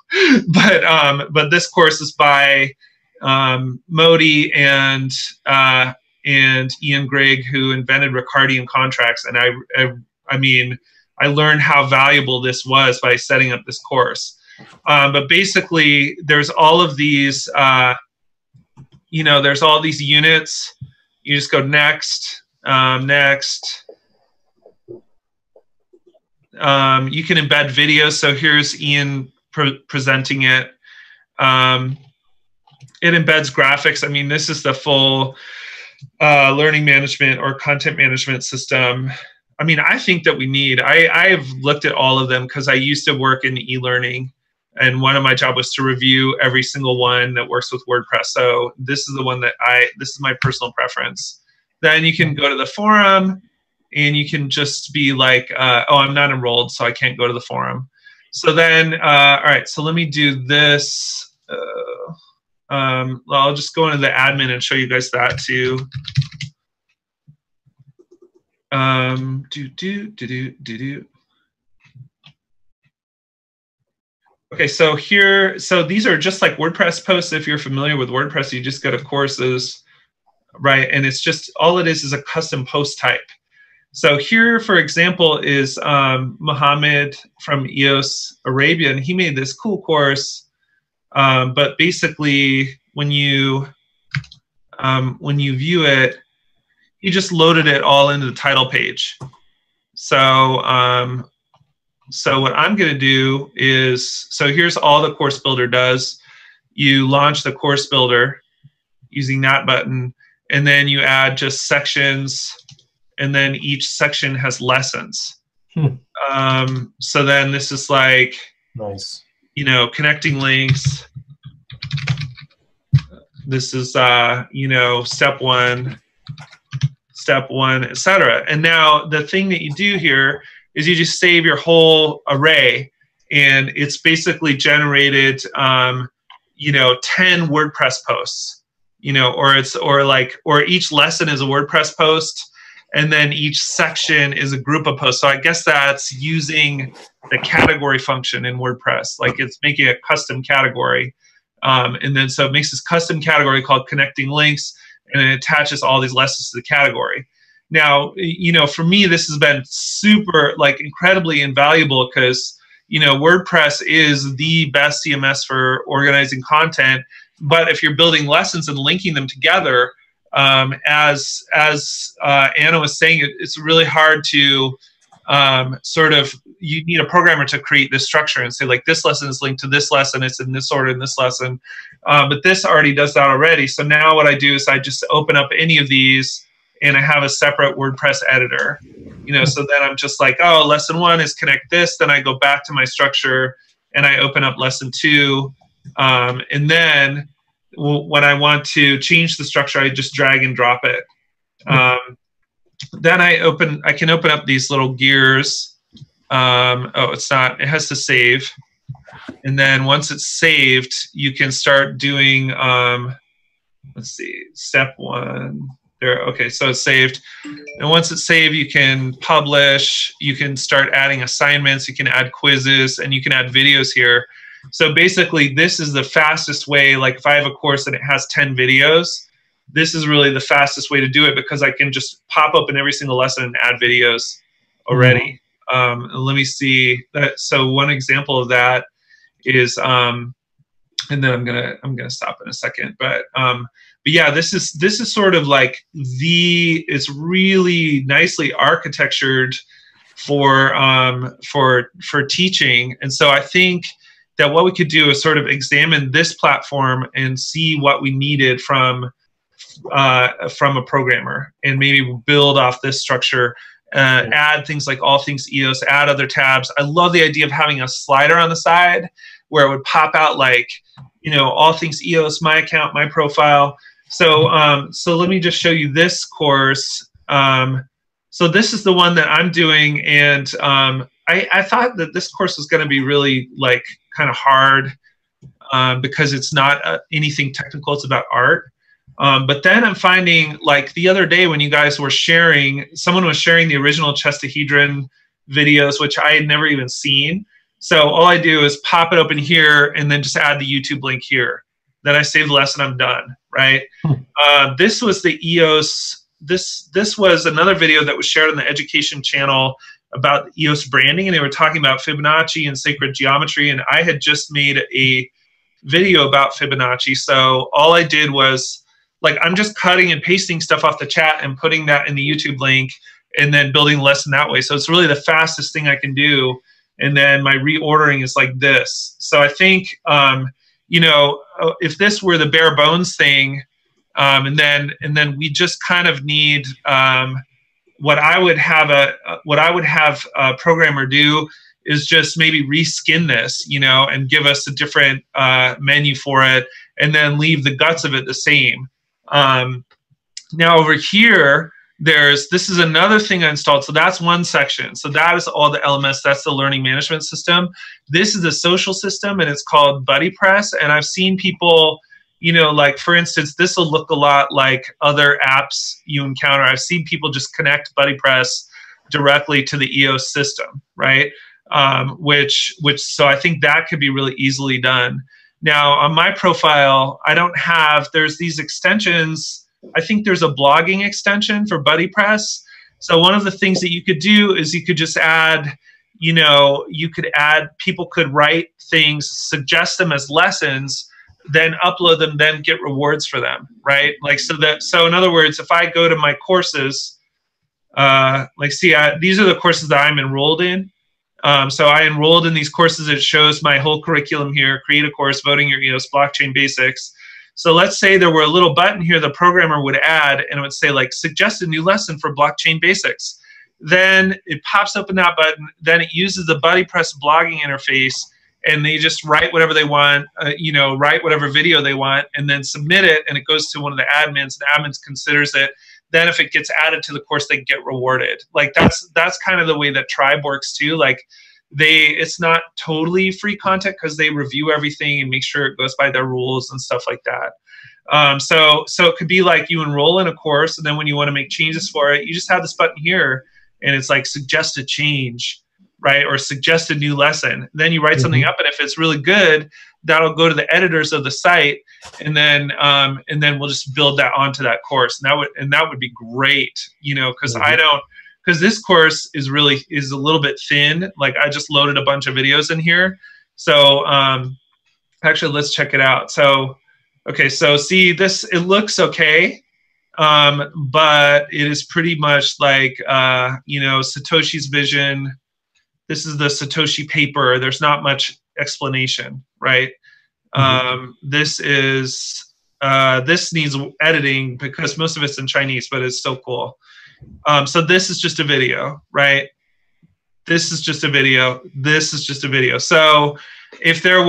But this course is by Modi and Ian Grigg, who invented Ricardian contracts, and I mean, I learned how valuable this was by setting up this course. But basically, there's all of these, you know, there's all these units. You just go next, next. You can embed videos. So here's Ian presenting it. It embeds graphics. I mean, this is the full learning management or content management system. I mean, I think that we need, I've looked at all of them because I used to work in e-learning, and one of my job was to review every single one that works with WordPress. So this is the one that this is my personal preference. Then you can go to the forum, and you can just be like, oh, I'm not enrolled, so I can't go to the forum. So then, all right, so let me do this. I'll just go into the admin and show you guys that too. Okay, so here, so these are just like WordPress posts. If you're familiar with WordPress, you just go to courses, right? And it's just, all it is a custom post type. So here, for example, is Mohammed from EOS Arabia, and he made this cool course. But basically, when you when you view it, he just loaded it all into the title page. So, so what I'm going to do is, so here's all the Course Builder does. You launch the Course Builder using that button, and then you add just sections, and then each section has lessons. So then this is like,
nice.
You know, connecting links. This is, you know, step one, etc. And now the thing that you do here is you just save your whole array, and it's basically generated, you know, 10 WordPress posts, you know, or each lesson is a WordPress post, and then each section is a group of posts. So I guess that's using the category function in WordPress, like it's making a custom category. And then so it makes this custom category called connecting links, and it attaches all these lessons to the category. Now, you know, for me, this has been super, like, incredibly invaluable because, you know, WordPress is the best CMS for organizing content. But if you're building lessons and linking them together, as Anna was saying, it's really hard to sort of, you need a programmer to create this structure and say, like, this lesson is linked to this lesson, it's in this order in this lesson. But this already does that already. So now what I do is I just open up any of these, and I have a separate WordPress editor. You know, so then I'm just like, oh, lesson one is connect this. Then I go back to my structure and I open up lesson two. And then when I want to change the structure, I just drag and drop it. Then I can open up these little gears. Oh, it's not, it has to save. And then once it's saved, you can start doing, let's see, step one. There, okay, so it's saved. And once it's saved, you can publish, you can start adding assignments, you can add quizzes, and you can add videos here. So basically, this is the fastest way. Like if I have a course and it has 10 videos, this is really the fastest way to do it because I can just pop open every single lesson and add videos already. Let me see that. So one example of that is, and then I'm gonna stop in a second. But yeah, this is sort of like it's really nicely architectured for teaching. And so I think that what we could do is sort of examine this platform and see what we needed from a programmer, and maybe build off this structure, add things like all things EOS, add other tabs. I love the idea of having a slider on the side where it would pop out like, you know, all things EOS, my account, my profile. So so let me just show you this course. So this is the one that I'm doing, and I thought that this course was going to be really like kind of hard because it's not anything technical. It's about art. But then I'm finding, like the other day when you guys were sharing, someone was sharing the original chestahedron videos, which I had never even seen. So all I do is pop it open here and then just add the YouTube link here. Then I save the lesson, I'm done, right? This was the EOS, this was another video that was shared on the education channel about EOS branding, and they were talking about Fibonacci and sacred geometry, and I had just made a video about Fibonacci. So all I did was, like, I'm just cutting and pasting stuff off the chat and putting that in the YouTube link and then building a lesson that way. So it's really the fastest thing I can do. And then my reordering is like this. So I think, you know, if this were the bare bones thing, and then we just kind of need, what I would have a programmer do is just maybe reskin this, you know, and give us a different menu for it, and then leave the guts of it the same. Now over here, this is another thing I installed. So that's one section. So that is all the LMS. That's the learning management system. This is a social system, and it's called BuddyPress. And I've seen people, you know, like for instance, this will look a lot like other apps you encounter. I've seen people just connect BuddyPress directly to the EOS system, right? So I think that could be really easily done. Now on my profile, I don't have, there's these extensions. I think there's a blogging extension for BuddyPress. So one of the things that you could do is you could just add, you know, people could write things, suggest them as lessons. then upload them, then get rewards for them, right? Like, so in other words, if I go to my courses, like, see, these are the courses that I'm enrolled in. So I enrolled in these courses. It shows my whole curriculum here: create a course, voting your EOS, blockchain basics. So let's say there were a little button here the programmer would add, and it would say, like, suggest a new lesson for blockchain basics. Then it pops open that button. Then it uses the BuddyPress blogging interface, and they just write whatever they want, write whatever video they want, and then submit it, and it goes to one of the admins. The admins considers it. Then if it gets added to the course, they get rewarded. Like, that's kind of the way that Tribe works too. Like, it's not totally free content because they review everything and make sure it goes by their rules and stuff like that. So it could be like you enroll in a course, and then when you want to make changes for it, you just have this button here, and it's like suggest a change, right? Or suggest a new lesson. Then you write something up, and if it's really good, that'll go to the editors of the site, and then we'll just build that onto that course. And that would be great, because this course is a little bit thin. Like, I just loaded a bunch of videos in here. So actually, let's check it out. So, okay, so see this, it looks okay. But it is pretty much like, Satoshi's vision. This is the Satoshi paper. There's not much explanation, right? This needs editing because most of it's in Chinese, but it's still cool. So this is just a video, right? This is just a video. This is just a video. So if there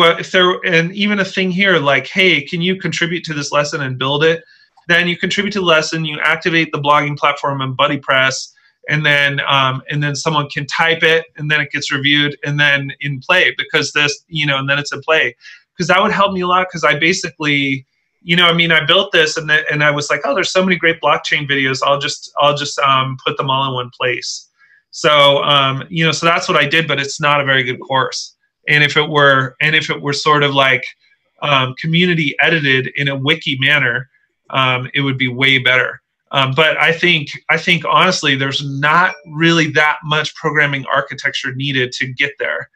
and even a thing here like, hey, can you contribute to this lesson and build it? Then you contribute to the lesson, you activate the blogging platform in BuddyPress, and then someone can type it, and then it gets reviewed, and then in play, because this, and then it's in play. Because that would help me a lot, because I basically, I built this, and I was like, oh, there's so many great blockchain videos. I'll just put them all in one place. So so that's what I did, but it's not a very good course. And if it were sort of like community edited in a wiki manner, it would be way better. But I think honestly, there's not really that much programming architecture needed to get there.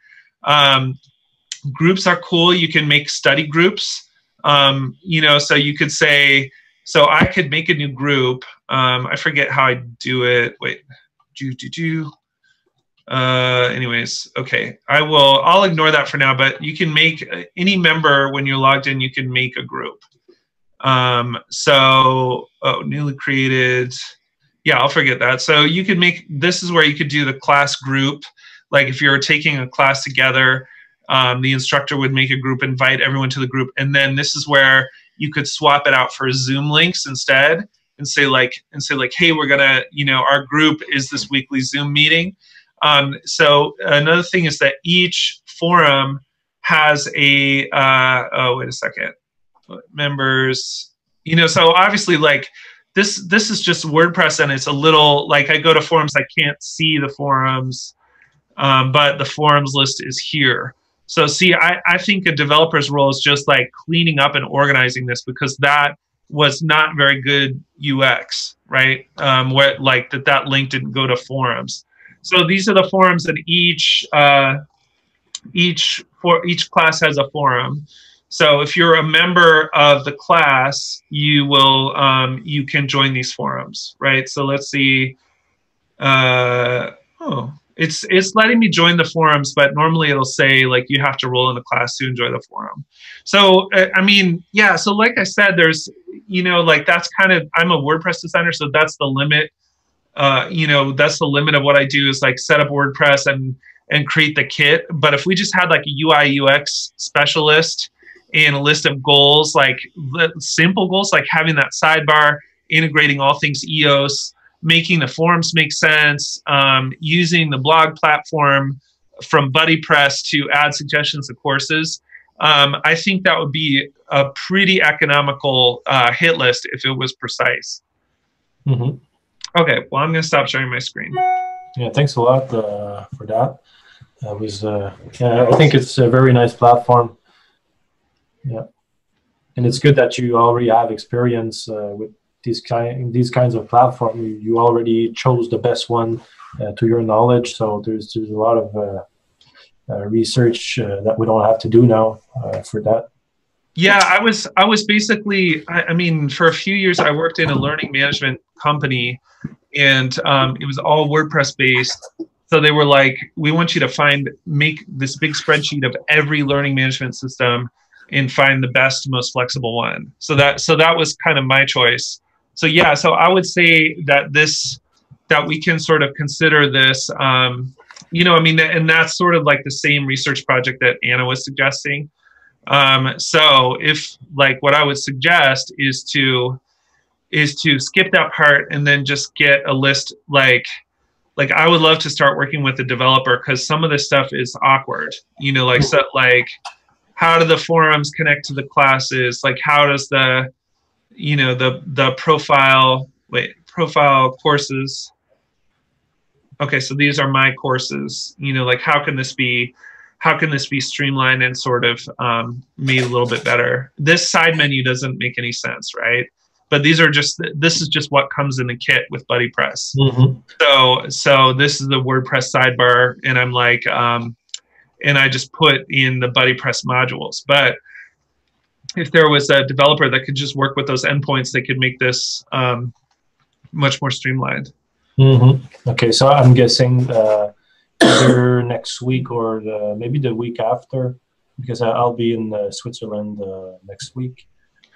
Groups are cool. You can make study groups. So you could say, so I could make a new group. I forget how I do it. Wait, anyways, okay. I'll ignore that for now, but you can make any member when you're logged in, you can make a group. Newly created. Yeah, I'll forget that. So you could this is where you could do the class group. Like if you're taking a class together, the instructor would make a group, invite everyone to the group. And then this is where you could swap it out for Zoom links instead and say like, hey, we're gonna, our group is this weekly Zoom meeting. So another thing is that each forum has a, wait a second. Members, so obviously like this is just WordPress, and it's a little like I go to forums, I can't see the forums, but the forums list is here. So see, I think a developer's role is just like cleaning up and organizing this, because that was not very good UX, right? Where like that link didn't go to forums. So these are the forums, and each class has a forum. So if you're a member of the class, you will you can join these forums, right? So let's see. It's letting me join the forums, but normally it'll say like you have to roll in the class to enjoy the forum. So I mean, yeah. So like I said, there's like that's kind of, I'm a WordPress designer, so that's the limit. That's the limit of what I do, is like set up WordPress and create the kit. But if we just had like a UI UX specialist and a list of goals, like simple goals, like having that sidebar, integrating all things EOS, making the forums make sense, using the blog platform from BuddyPress to add suggestions to courses, I think that would be a pretty economical hit list if it was precise. Okay, well, I'm going to stop sharing my screen.
Yeah, thanks a lot for that. That was, yeah, I think it's a very nice platform. Yeah, and it's good that you already have experience with these kinds of platforms. You already chose the best one to your knowledge. So there's a lot of research that we don't have to do now for that.
Yeah, I was basically, I mean, for a few years I worked in a learning management company, and it was all WordPress based. So they were like, we want you to make this big spreadsheet of every learning management system and find the best, most flexible one. So that was kind of my choice. So yeah, so I would say that we can sort of consider this, I mean, and that's sort of like the same research project that Anna was suggesting. So if like what I would suggest is to skip that part and then just get a list. Like I would love to start working with a developer, because some of this stuff is awkward, like how do the forums connect to the classes? Like how does the profile courses. Okay, so these are my courses, like how can this be streamlined and sort of made a little bit better? This side menu doesn't make any sense, right? But this is just what comes in the kit with BuddyPress.
Mm-hmm.
So this is the WordPress sidebar, and I'm like, and I just put in the BuddyPress modules. But if there was a developer that could just work with those endpoints, they could make this much more streamlined.
Mm-hmm. Okay, so I'm guessing either next week or maybe the week after, because I'll be in Switzerland next week.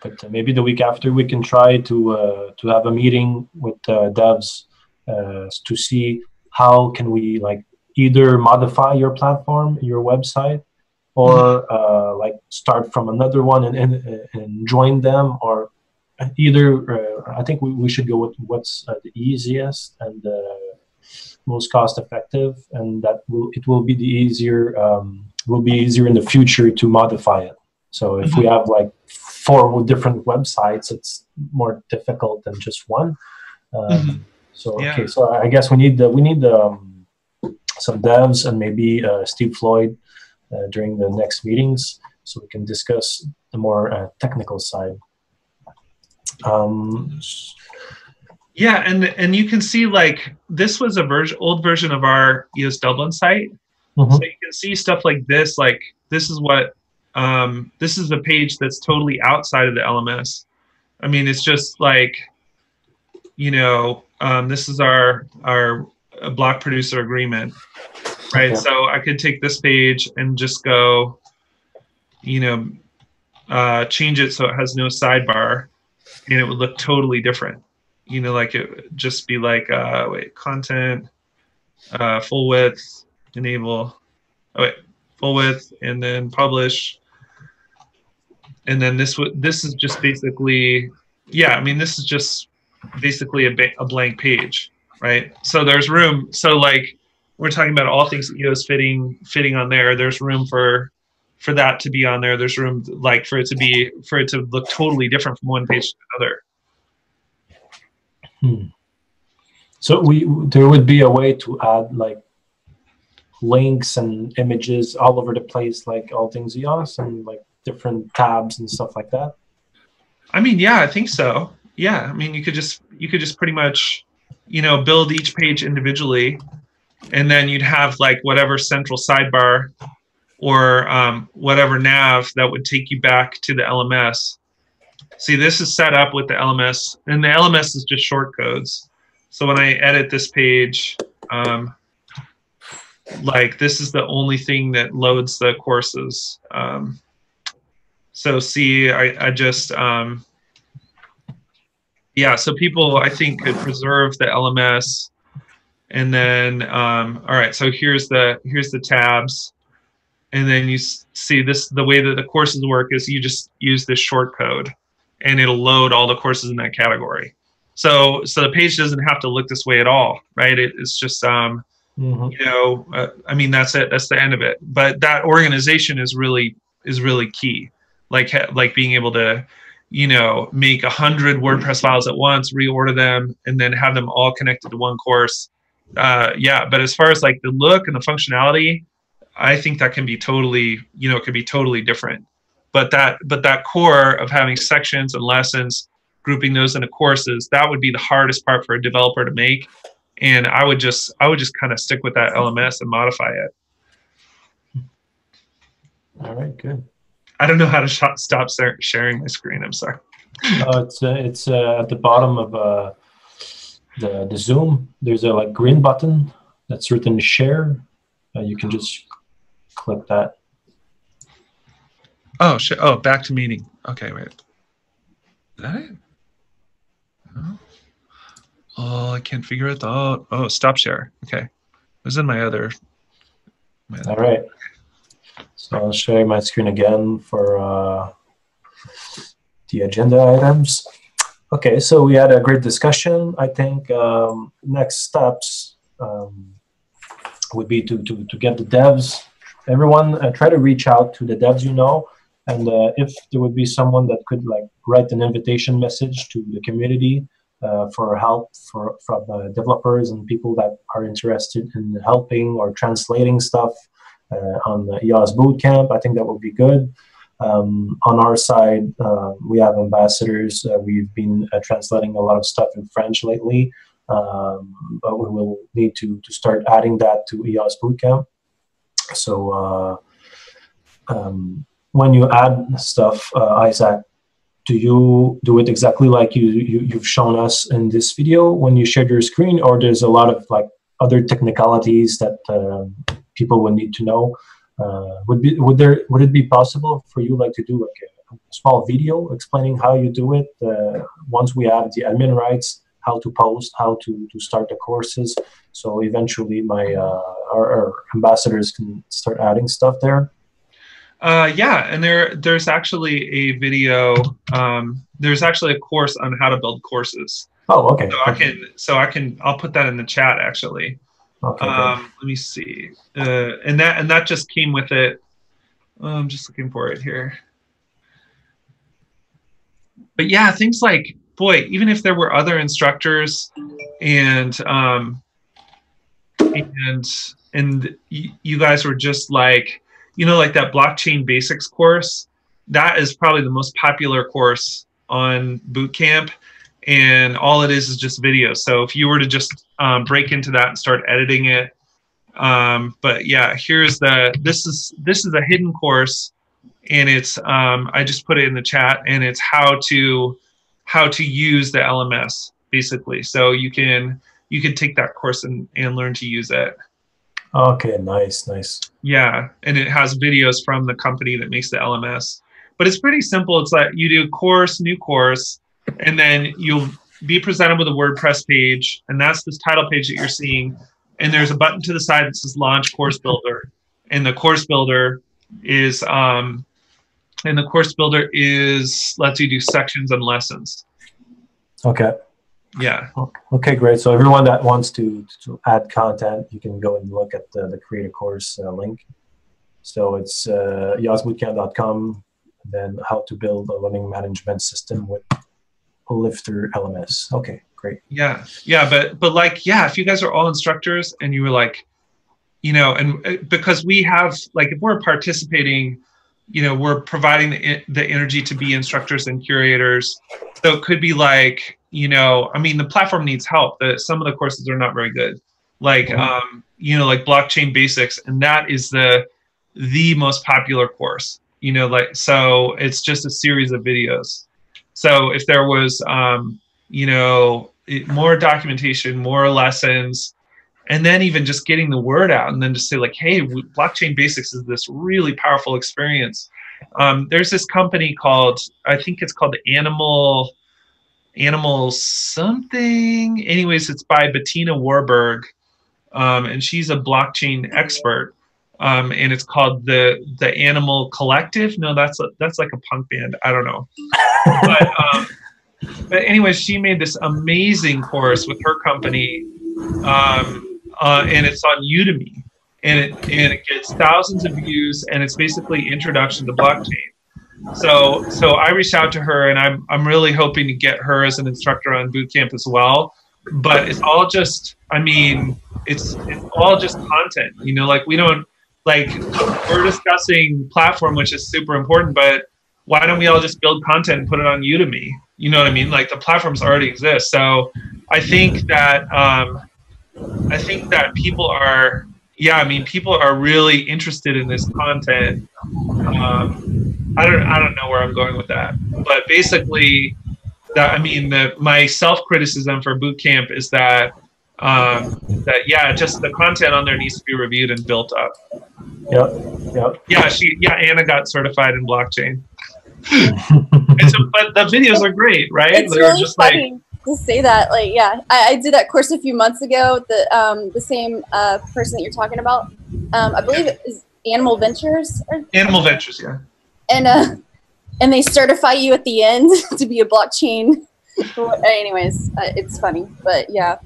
But maybe the week after we can try to have a meeting with devs to see how can we like either modify your platform, your website, or like start from another one and join them, or either. I think we should go with what's the easiest and most cost effective, and it will be the easier will be easier in the future to modify it. So if we have like 4 different websites, it's more difficult than just one. So okay, so I guess we need some devs and maybe Steve Floyd during the next meetings, so we can discuss the more technical side.
Yeah, and you can see like this was a old version of our EOS Dublin site. So you can see stuff like this. Like this is what this is a page that's totally outside of the LMS. I mean, it's just like, this is our block producer agreement, right? Okay. So I could take this page and just go, change it so it has no sidebar, and it would look totally different. Like it would just be like, content, full width, enable, full width, and then publish. And then this is just basically, this is just basically a blank page, right? So there's room. So like we're talking about all things EOS fitting on there. There's room for that to be on there. There's room like for it to look totally different from one page to another.
So there would be a way to add like links and images all over the place, like all things EOS, and like different tabs and stuff like that.
I mean, yeah, I think so. Yeah, I mean, you could just pretty much, build each page individually, and then you'd have like whatever central sidebar or whatever nav that would take you back to the LMS. See, this is set up with the LMS, and the LMS is just shortcodes. So when I edit this page, like this is the only thing that loads the courses. So see, I just, so people, I think, could preserve the LMS, and then, all right, so here's the tabs, and then you see this, the way that the courses work is you just use this short code, and it'll load all the courses in that category. So the page doesn't have to look this way at all, right? It's just, I mean, that's it. That's the end of it. But that organization is really key. Like being able to, make 100 WordPress files at once, reorder them, and then have them all connected to one course. But as far as like the look and the functionality, I think that can be totally, it could be totally different. But that core of having sections and lessons, grouping those into courses, that would be the hardest part for a developer to make. And I would just kind of stick with that LMS and modify it.
All right, good.
I don't know how to stop sharing my screen. I'm sorry.
It's at the bottom of the Zoom. There's a like green button that's written share. You can just click that.
Oh, oh, back to meeting. Okay, wait. Is that it? No. Oh, I can't figure it out. Oh, stop share. Okay. It was in my other.
All right. So I'll share my screen again for the agenda items. Okay, so we had a great discussion. I think next steps would be to get the devs. Everyone try to reach out to the devs you know, and if there would be someone that could like write an invitation message to the community for help from developers and people that are interested in helping or translating stuff on the EOS Bootcamp, I think that would be good. On our side, we have ambassadors. We've been translating a lot of stuff in French lately, but we will need to start adding that to EOS Bootcamp. So when you add stuff, Isaac, do you do it exactly like you've shown us in this video when you shared your screen, or there's a lot of like other technicalities that people would need to know? Would it be possible for you like to do like a small video explaining how you do it once we have the admin rights, how to post, how to start the courses, so eventually our ambassadors can start adding stuff there?
Yeah, and there's actually a video. There's actually a course on how to build courses.
Oh, okay.
I'll put that in the chat actually.
Okay,
let me see. And that just came with it. I'm just looking for it here. But yeah, things like, boy, even if there were other instructors and you guys were just like, like that blockchain basics course, that is probably the most popular course on Bootcamp. And all it is just videos. So if you were to just break into that and start editing it, but yeah, this is a hidden course, and it's I just put it in the chat, and it's how to use the LMS basically. So you can take that course and learn to use it.
Okay, nice.
Yeah, and it has videos from the company that makes the LMS. But it's pretty simple. It's like you do course, new course, and then you'll be presented with a WordPress page, and that's this title page that you're seeing. And there's a button to the side that says Launch Course Builder, and the Course Builder is lets you do sections and lessons.
Okay.
Yeah.
Okay, great. So everyone that wants to add content, you can go and look at the Create a Course link. So it's eosbootcamp.com, then how to build a learning management system with Lifter LMS. Okay, great.
Yeah, but like, yeah, if you guys are all instructors and you were like, and because we have, like, if we're participating, we're providing the energy to be instructors and curators. So it could be like, I mean, the platform needs help. Some of the courses are not very good, like, like blockchain basics, and that is the most popular course. So it's just a series of videos. So if there was, more documentation, more lessons, and then even just getting the word out, and then just say like, hey, blockchain basics is this really powerful experience. There's this company called, I think it's called Animal something. Anyways, it's by Bettina Warburg, and she's a blockchain expert. And it's called the Animal Collective. No, that's like a punk band. I don't know. But anyways, she made this amazing course with her company, and it's on Udemy, and it gets thousands of views, and it's basically introduction to blockchain. So I reached out to her, and I'm really hoping to get her as an instructor on Bootcamp as well. But it's all just, I mean, it's all just content. Like, we don't, like, we're discussing platform, which is super important, but why don't we all just build content and put it on Udemy? You know what I mean? Like, the platforms already exist. So I think that people are, people are really interested in this content. I don't know where I'm going with that, but basically, that I mean, my self-criticism for boot camp is that yeah, just the content on there needs to be reviewed and built up.
Yep.
Yeah, Anna got certified in blockchain. And so, but the videos are great, right?
It's
They're
really
just
funny
like,
to say that. Like, yeah, I did that course a few months ago. The same person that you're talking about, I believe it is Animal Ventures.
Animal Ventures, yeah.
And they certify you at the end to be a blockchain. Anyways, it's funny, but yeah.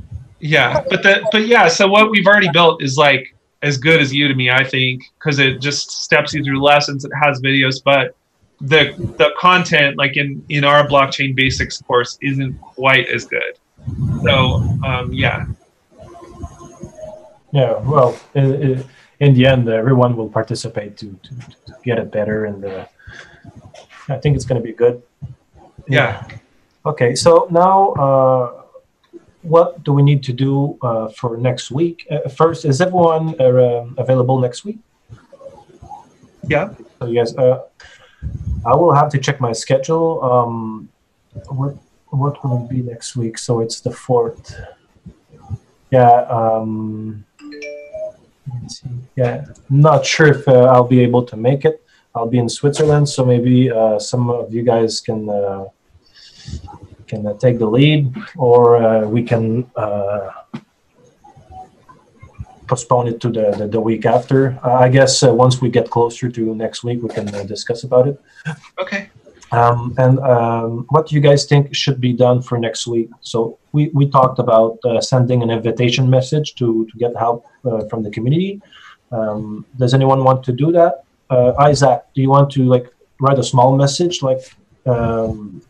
Yeah, but yeah. So what we've already built is like as good as Udemy, I think, because it just steps you through lessons. It has videos, but the content, like in our blockchain basics course, isn't quite as good. So yeah.
Yeah. Well, in the end, everyone will participate to get it better, and I think it's going to be good.
Yeah.
Okay. So now. What do we need to do for next week? First, is everyone available next week?
Yeah.
So yes, I will have to check my schedule. What will it be next week? So it's the 4th. Yeah. Let's see. Yeah. Not sure if I'll be able to make it. I'll be in Switzerland, so maybe some of you guys can take the lead, or we can postpone it to the week after. I guess once we get closer to next week, we can discuss about it.
Okay.
And what do you guys think should be done for next week? So we talked about sending an invitation message to get help from the community. Does anyone want to do that? Isaac, do you want to write a small message,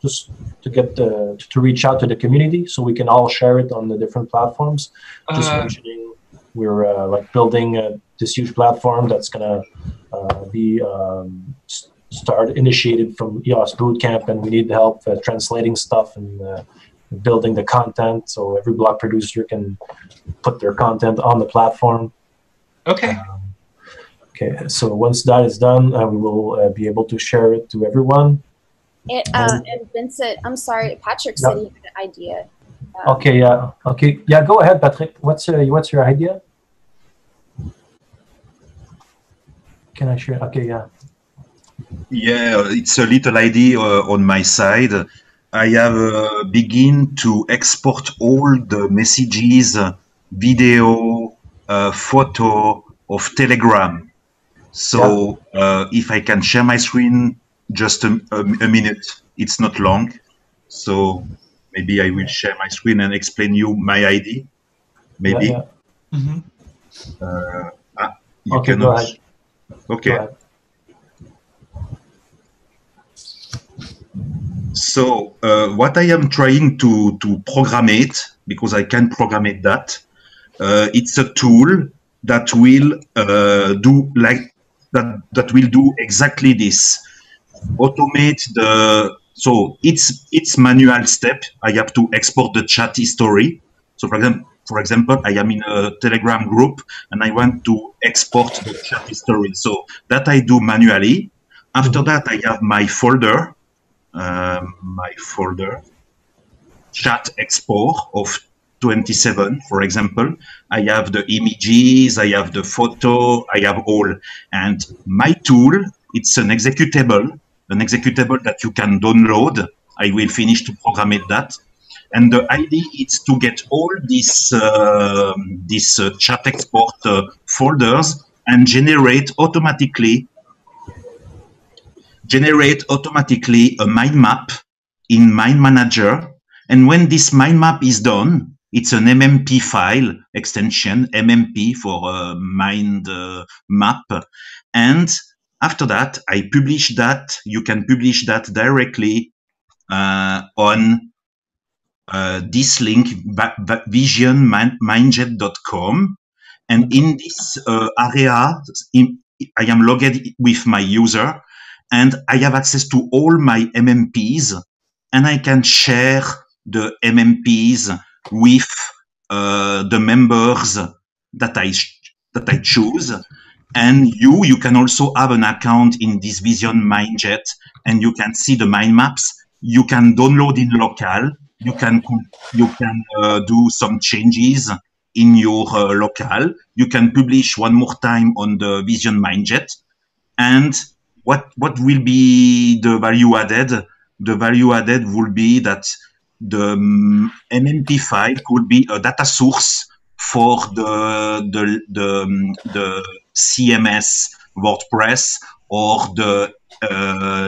just to get to reach out to the community so we can all share it on the different platforms? Just mentioning we're building this huge platform that's gonna be initiated from EOS Bootcamp, and we need help translating stuff and building the content so every blog producer can put their content on the platform.
Okay.
Okay, so once that is done, we will be able to share it to everyone.
And Vincent, I'm sorry, Patrick said he had an idea.
Okay, yeah. Okay, yeah. Go ahead, Patrick. What's your idea? Can I share? Okay, yeah.
Yeah, it's a little idea on my side. I have begin to export all the messages, video, photo of Telegram. So if I can share my screen just a minute, it's not long. So maybe I will share my screen and explain you my idea. Maybe.
Yeah.
You
okay,
cannot.
go ahead.
Okay.
Go ahead.
So what I am trying to program it, because I can program it it's a tool that will do that will do exactly this. Automate so it's manual step. I have to export the chat history. So for example, I am in a Telegram group and I want to export the chat history. So that I do manually. After that, I have my folder, chat export of 27, for example. I have the images, I have the photo, I have all. And my tool, it's an executable that you can download. I will finish to program it that. And the idea is to get all these chat export folders and generate automatically a mind map in Mind Manager. And when this mind map is done, it's an MMP file extension, MMP for mind map. And after that, I publish that. You can publish that directly on this link, visionmindjet.com. And in this area, I am logged with my user, and I have access to all my MMPs, and I can share the MMPs with the members that I choose. And you can also have an account in this Vision MindJet, and you can see the mind maps. You can download in local. You can do some changes in your local. You can publish one more time on the Vision MindJet. And what will be the value added? The value added will be that the MMP file could be a data source for the CMS WordPress or the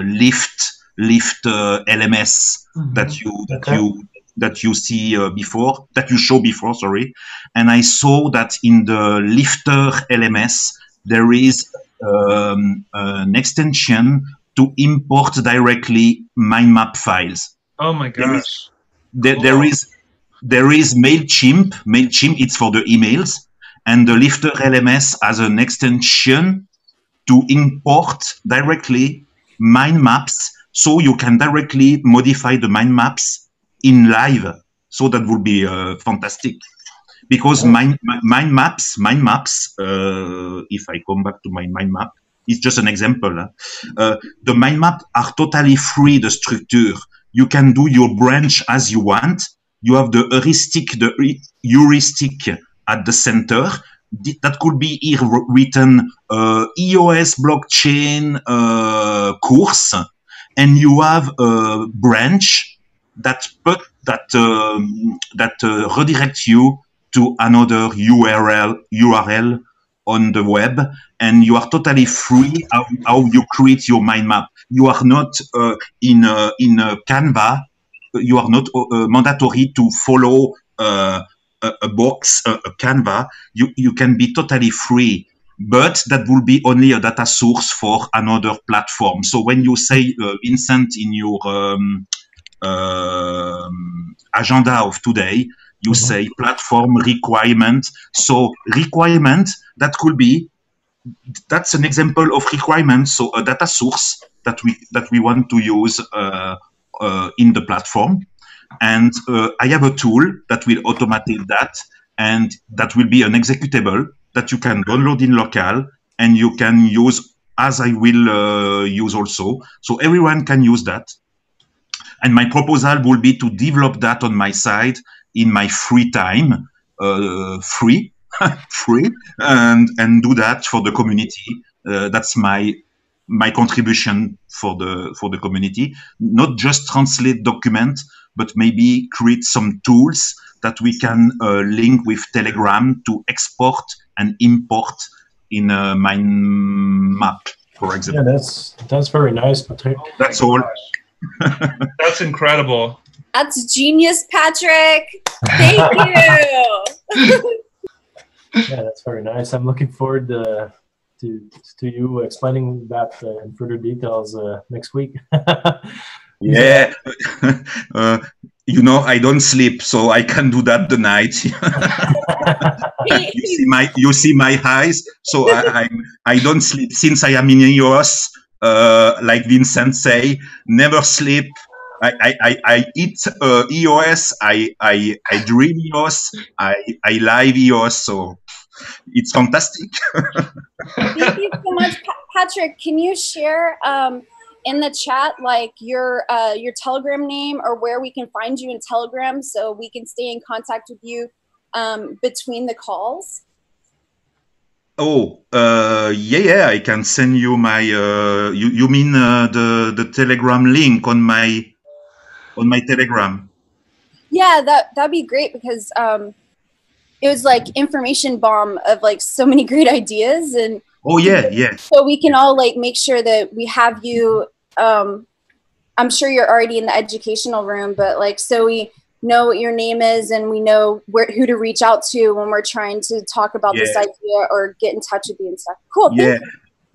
Lift LMS that you see before, that you show before, sorry. And I saw that in the Lifter LMS there is an extension to import directly mind map files.
Oh my gosh!
There is Mailchimp. Mailchimp, it's for the emails, and the Lifter LMS has an extension to import directly mind maps, so you can directly modify the mind maps in live. So that would be fantastic, because mind maps. If I come back to my mind map, it's just an example. The mind map are totally free. The structure, you can do your branch as you want. You have the heuristic at the center. That could be here written EOS blockchain course, and you have a branch that redirects you to another URL on the web, and you are totally free how you create your mind map. You are not in a Canva. You are not mandatory to follow a box, a Canva. You can be totally free, but that will be only a data source for another platform. So when you say, Vincent, in your agenda of today, you say platform requirement. So requirement, that's an example of requirement. So a data source that we want to use in the platform. And I have a tool that will automate that, and that will be an executable that you can download in local, and you can use as I will use also. So everyone can use that. And my proposal will be to develop that on my side in my free time, free, and do that for the community. That's my contribution for the community. Not just translate document, but maybe create some tools that we can link with Telegram to export and import in a mind map, for example.
Yeah, that's very nice, Patrick.
That's all.
That's incredible.
That's genius, Patrick. Thank you.
Yeah, that's very nice. I'm looking forward to you explaining that in further details next week.
Yeah, I don't sleep, so I can do that the night. you see my eyes, so I don't sleep since I am in EOS. Like Vincent say, never sleep. I eat EOS. I dream EOS. I live EOS. So it's fantastic.
Thank you so much, Patrick. Can you share in the chat like your Telegram name or where we can find you in Telegram so we can stay in contact with you between the calls?
Oh, yeah, I can send you my. You mean the Telegram link on my Telegram? Yeah,
that'd be great, because it was like information bomb of like so many great ideas, and
oh yeah.
So we can all like make sure that we have you. I'm sure you're already in the educational room, but like so we know what your name is and we know who to reach out to when we're trying to talk about this idea or get in touch with you and stuff. Cool.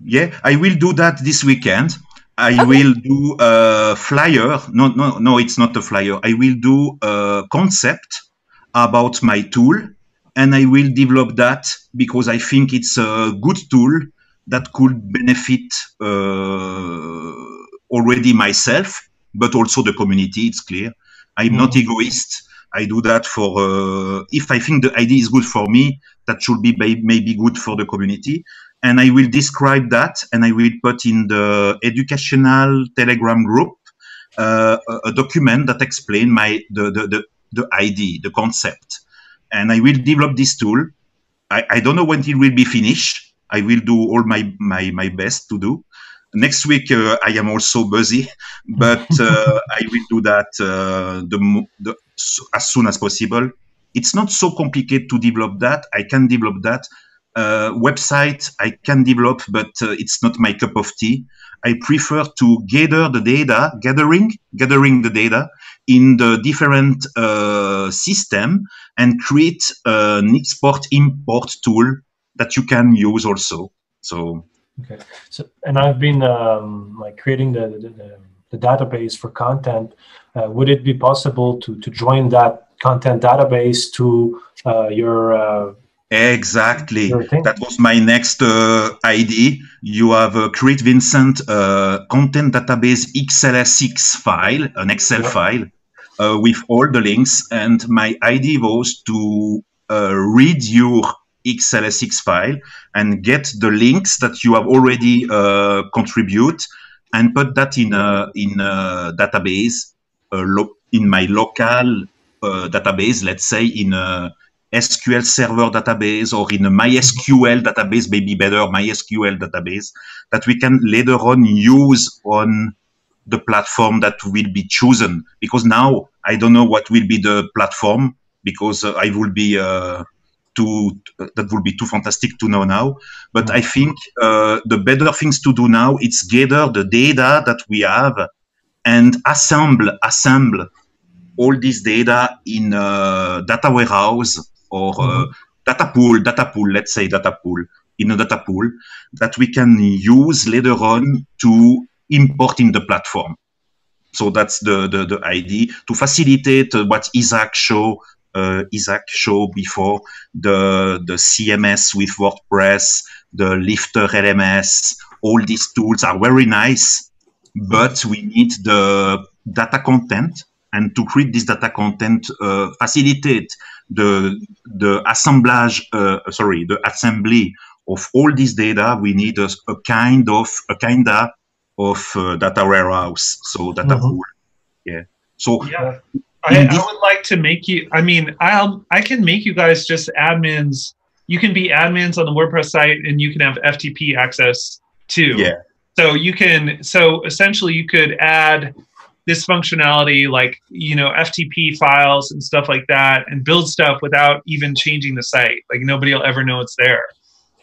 Yeah. I will do that this weekend. I will do a flyer. No, it's not a flyer. I will do a concept about my tool, and I will develop that because I think it's a good tool that could benefit already myself, but also the community. It's clear. I'm not egoist. I do that for if I think the idea is good for me, that should be maybe good for the community. and I will describe that, and I will put in the educational Telegram group a document that explains the ID, the concept, and I will develop this tool. I don't know when it will be finished. I will do all my best to do. Next week I am also busy, but I will do that as soon as possible. It's not so complicated to develop that. I can develop that. Website I can develop, but it's not my cup of tea. I prefer to gather the data, gathering the data in the different system and create an export-import tool that you can use also. So.
Okay. So, and I've been like creating the database for content. Would it be possible to join that content database to your
Exactly. That was my next idea. You have Create Vincent content database XLSX file, an Excel file with all the links. And my idea was to read your XLSX file and get the links that you have already contribute and put that in a database, in my local database, let's say in a SQL Server database or in a MySQL database, maybe better MySQL database, that we can later on use on the platform that will be chosen. Because now I don't know what will be the platform, because I will be that would be too fantastic to know now. But I think the better things to do now is gather the data that we have and assemble all this data in a data warehouse or data pool, let's say data pool, in a data pool that we can use later on to import in the platform. So that's the idea, to facilitate what Isaac showed before, the CMS with WordPress, the Lifter LMS. All these tools are very nice, but we need the data content, and to create this data content, facilitate the assemblage, the assembly of all this data. We need a kind of data warehouse, so data pool. Yeah. So
yeah. I would like to make you, I mean, I can make you guys just admins. You can be admins on the WordPress site and you can have FTP access too.
Yeah.
So you can, so essentially you could add this functionality, like, you know, FTP files and stuff like that, and build stuff without even changing the site. Like nobody will ever know it's there,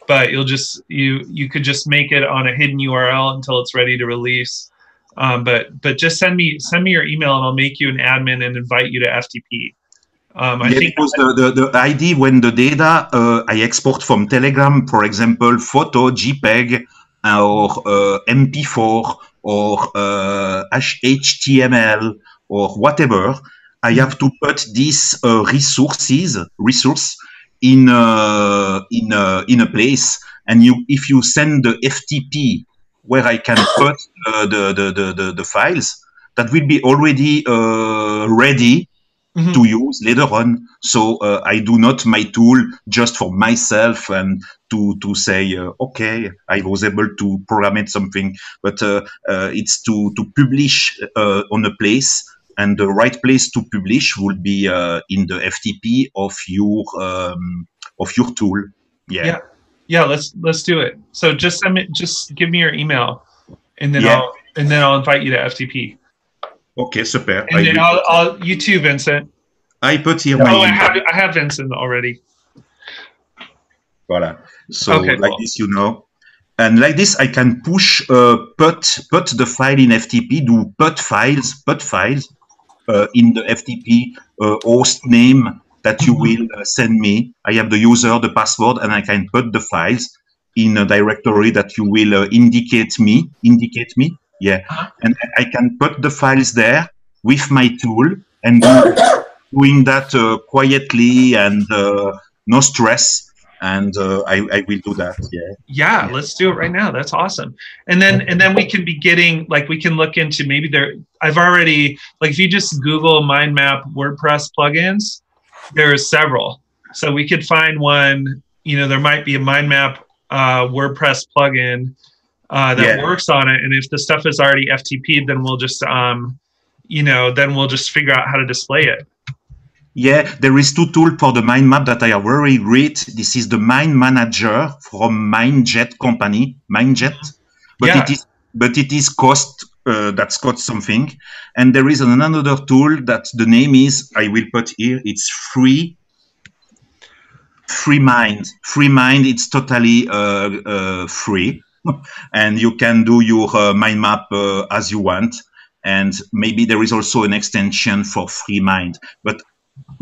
but you'll just, you could just make it on a hidden URL until it's ready to release. But just send me your email and I'll make you an admin and invite you to FTP. I think
because the idea when the data I export from Telegram, for example, photo, JPEG, or MP4 or HTML or whatever, I have to put these resource in a place, and if you send the FTP where I can put the files, that will be already ready to use later on. So I do not my tool just for myself and to say, okay, I was able to program something, but it's to publish on a place, and the right place to publish will be in the FTP of your tool. Yeah.
Yeah, let's do it. So just give me your email, and then I'll invite you to FTP.
Okay, super.
And then I'll you too, Vincent.
I put here my.
I have Vincent already.
Voilà. So okay, like this, you know, and like this, I can push put the file in FTP. Do put files in the FTP host name that you will send me. I have the user, the password, and I can put the files in a directory that you will indicate me. Yeah, and I can put the files there with my tool and doing that quietly and no stress. And I will do that.
Yeah, let's do it right now. That's awesome. And then we can be getting, like, we can look into maybe I've already, like, if you just Google mind map WordPress plugins, there's several. So we could find one, you know, there might be a mind map WordPress plugin that works on it. And if the stuff is already FTP'd, then we'll just, then we'll just figure out how to display it.
Yeah, there is two tools for the mind map that are very great. This is the Mind Manager from MindJet company, MindJet, but it is cost. That's cost something, and there is another tool that the name is, I will put here. It's free. Free Mind. Free Mind. It's totally free, and you can do your mind map as you want. And maybe there is also an extension for Free Mind, but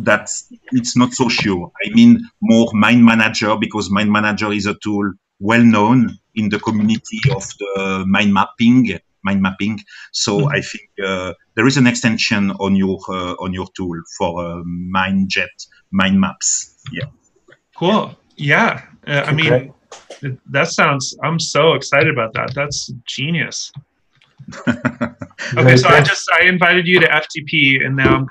it's not so sure. I mean more Mind Manager, because Mind Manager is a tool well known in the community of the mind mapping. So I think there is an extension on your tool for MindJet mind maps. Yeah.
Cool. Yeah. I mean, that sounds. I'm so excited about that. That's genius. Okay, so I invited you to FTP, and now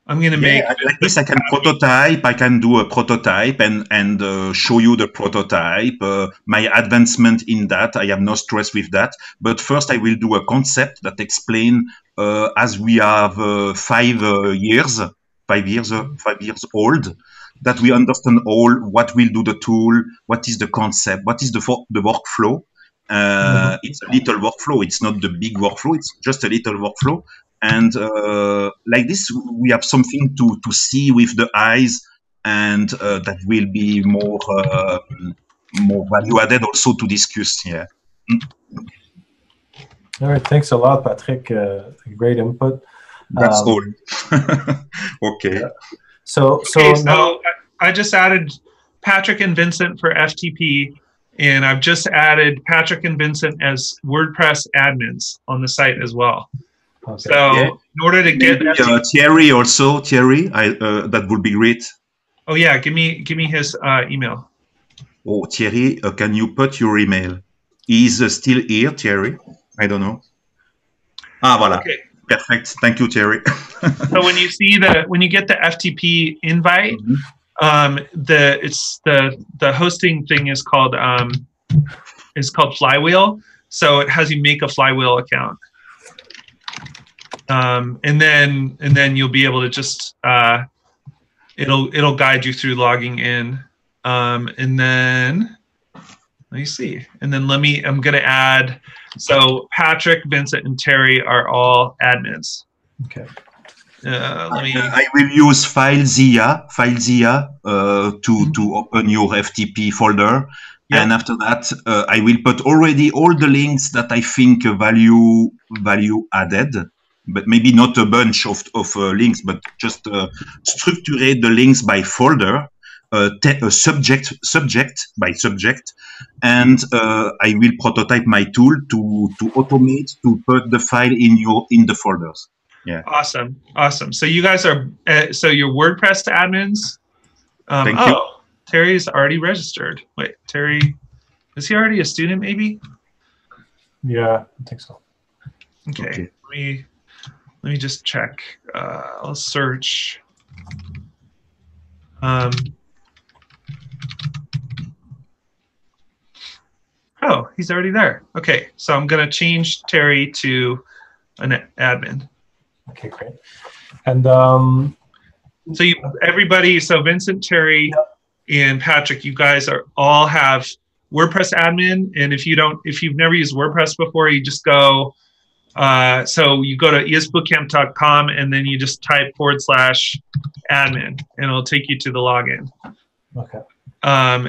I'm gonna make
like this. I can prototype. I can do a prototype and show you the prototype. My advancement in that. I have no stress with that. But first, I will do a concept that explain as we have 5 years old, that we understand all what will do the tool, what is the concept, what is the workflow. It's a little workflow. It's not the big workflow. It's just a little workflow. And like this, we have something to see with the eyes, and that will be more value added also to discuss. Yeah.
All right. Thanks a lot, Patrick. Great input.
That's all. Okay.
So
I just added Patrick and Vincent for FTP, and I've just added Patrick and Vincent as WordPress admins on the site as well. Okay. So in order to get
Thierry also, that would be great.
Oh yeah, give me his email.
Oh, Thierry, can you put your email? He's still here, Thierry. I don't know. Ah, voilà.
Okay.
Perfect. Thank you, Thierry.
So when you get the FTP invite, the hosting thing is called Flywheel. So it has you make a Flywheel account, and then you'll be able to just it'll guide you through logging in, and then let me see, and then I'm gonna add. So Patrick, Vincent, and Terry are all admins.
Okay.
I will use FileZilla to open your FTP folder. Yep. And after that, I will put already all the links that I think value added, but maybe not a bunch of links, but just structure the links by folder, subject by subject, and I will prototype my tool to automate to put the file in the folders. Yeah.
Awesome. So you guys are so you're WordPress admins.
Thank you.
Terry's already registered. Wait, Terry, is he already a student? Maybe.
Yeah, I think so.
Okay. Let me just check. I'll search. Oh, he's already there. Okay, so I'm gonna change Terry to an admin.
Okay, great. And
so everybody, so Vincent, Terry, and Patrick, you guys all have WordPress admin. And if you've never used WordPress before, you just go. So you go to esbootcamp.com and then you just type /admin, and it'll take you to the login.
Okay.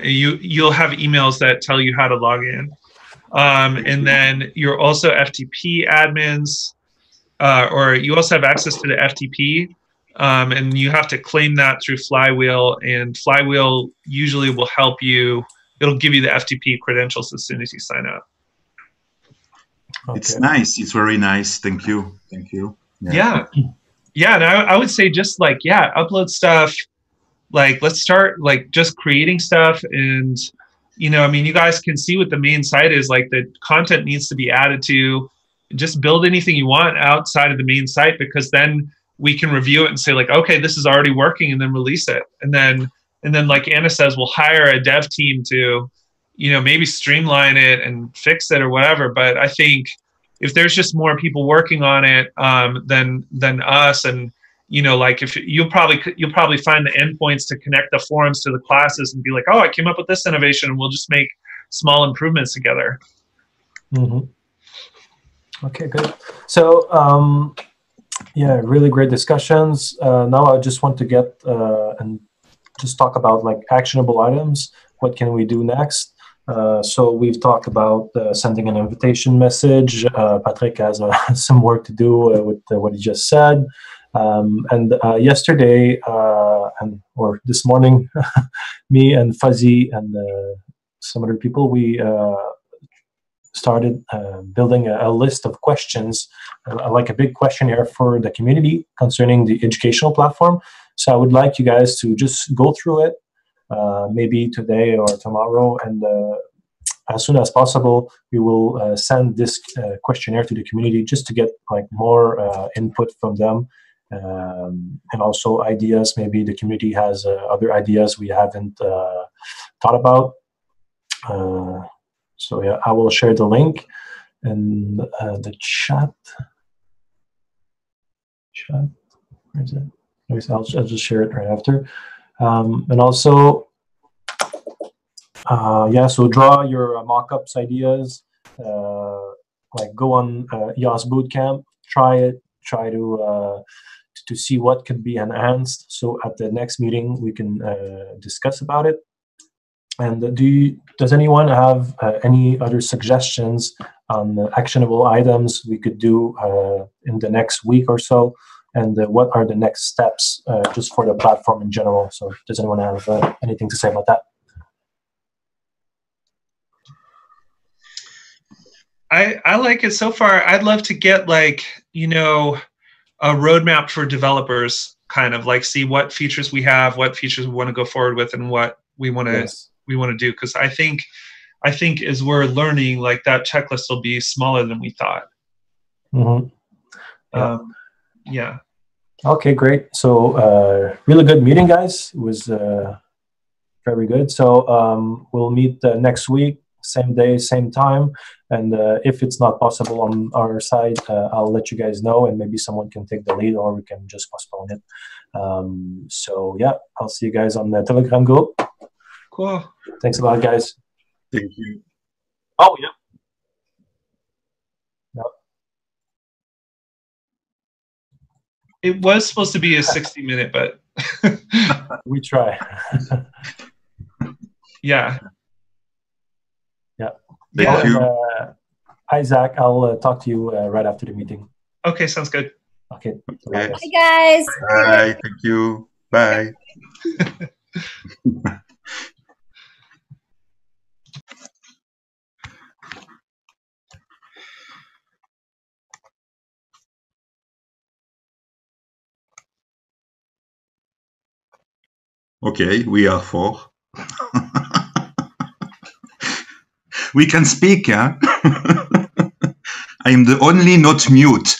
You'll have emails that tell you how to log in, and then you're also FTP admins. Or you also have access to the FTP, and you have to claim that through Flywheel, and Flywheel usually will help you. It'll give you the FTP credentials as soon as you sign up.
Okay.
It's nice. It's very nice. Thank you. Thank you.
Yeah. And I would say just upload stuff. Like, let's start just creating stuff, and I mean, you guys can see what the main site is. Like, the content needs to be added to. Just build anything you want outside of the main site, because then we can review it and say, like, okay, this is already working, and then release it. And then then like Anna says, we'll hire a dev team to, you know, maybe streamline it and fix it or whatever. But I think if there's just more people working on it than us, and you know, like if you'll probably find the endpoints to connect the forums to the classes and be like, oh, I came up with this innovation, and we'll just make small improvements together.
Okay, good. So yeah, really great discussions. Now I just want to get and just talk about like actionable items. What can we do next? So we've talked about sending an invitation message. Patrick has some work to do with what he just said. And yesterday or this morning, me and Fuzzy and some other people, we started building a list of questions, like a big questionnaire for the community concerning the educational platform. So I would like you guys to just go through it, maybe today or tomorrow, and as soon as possible, we will send this questionnaire to the community just to get like more input from them, and also ideas. Maybe the community has other ideas we haven't thought about. So yeah, I will share the link in the chat. Where is it? I'll just share it right after. And also, yeah, so draw your mock-ups ideas. Like go on EOS Bootcamp, try it, try to see what could be enhanced. So at the next meeting, we can discuss about it. And does anyone have any other suggestions on actionable items we could do in the next week or so? And what are the next steps just for the platform in general? So does anyone have anything to say about that?
I like it so far. I'd love to get like, you know, a roadmap for developers, kind of like see what features we have, what features we want to go forward with, and what we want to do. Because I think as we're learning, like that checklist will be smaller than we thought. Yeah.
Okay, great. So really good meeting, guys. It was very good. So we'll meet next week, same day, same time. And if it's not possible on our side, I'll let you guys know, and maybe someone can take the lead, or we can just postpone it. So yeah, I'll see you guys on the Telegram group.
Cool.
Thanks a lot, guys.
Thank you.
Oh, yeah. Yep.
It was supposed to be a 60-minute, but
we try.
Yeah.
Yeah.
Thank you.
Isaac, I'll talk to you right after the meeting.
Okay, sounds good.
Okay.
Okay.
Bye, guys.
Bye. Thank you. Bye. Okay, we are four. We can speak, huh? I am the only not mute.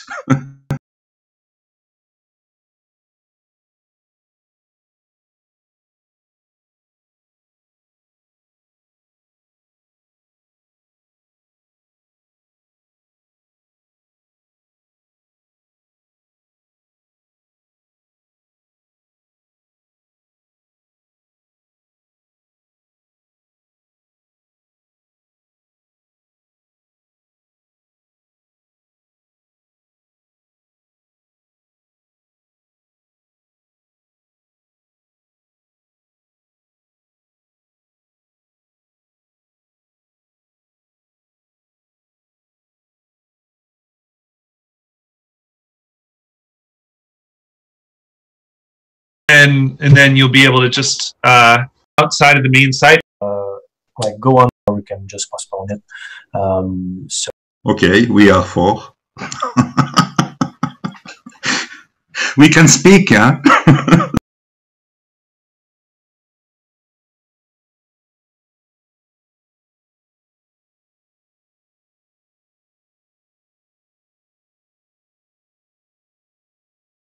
And then you'll be able to just outside of the main site,
like go on, or we can just postpone it. So
Okay, we are four. We can speak, huh?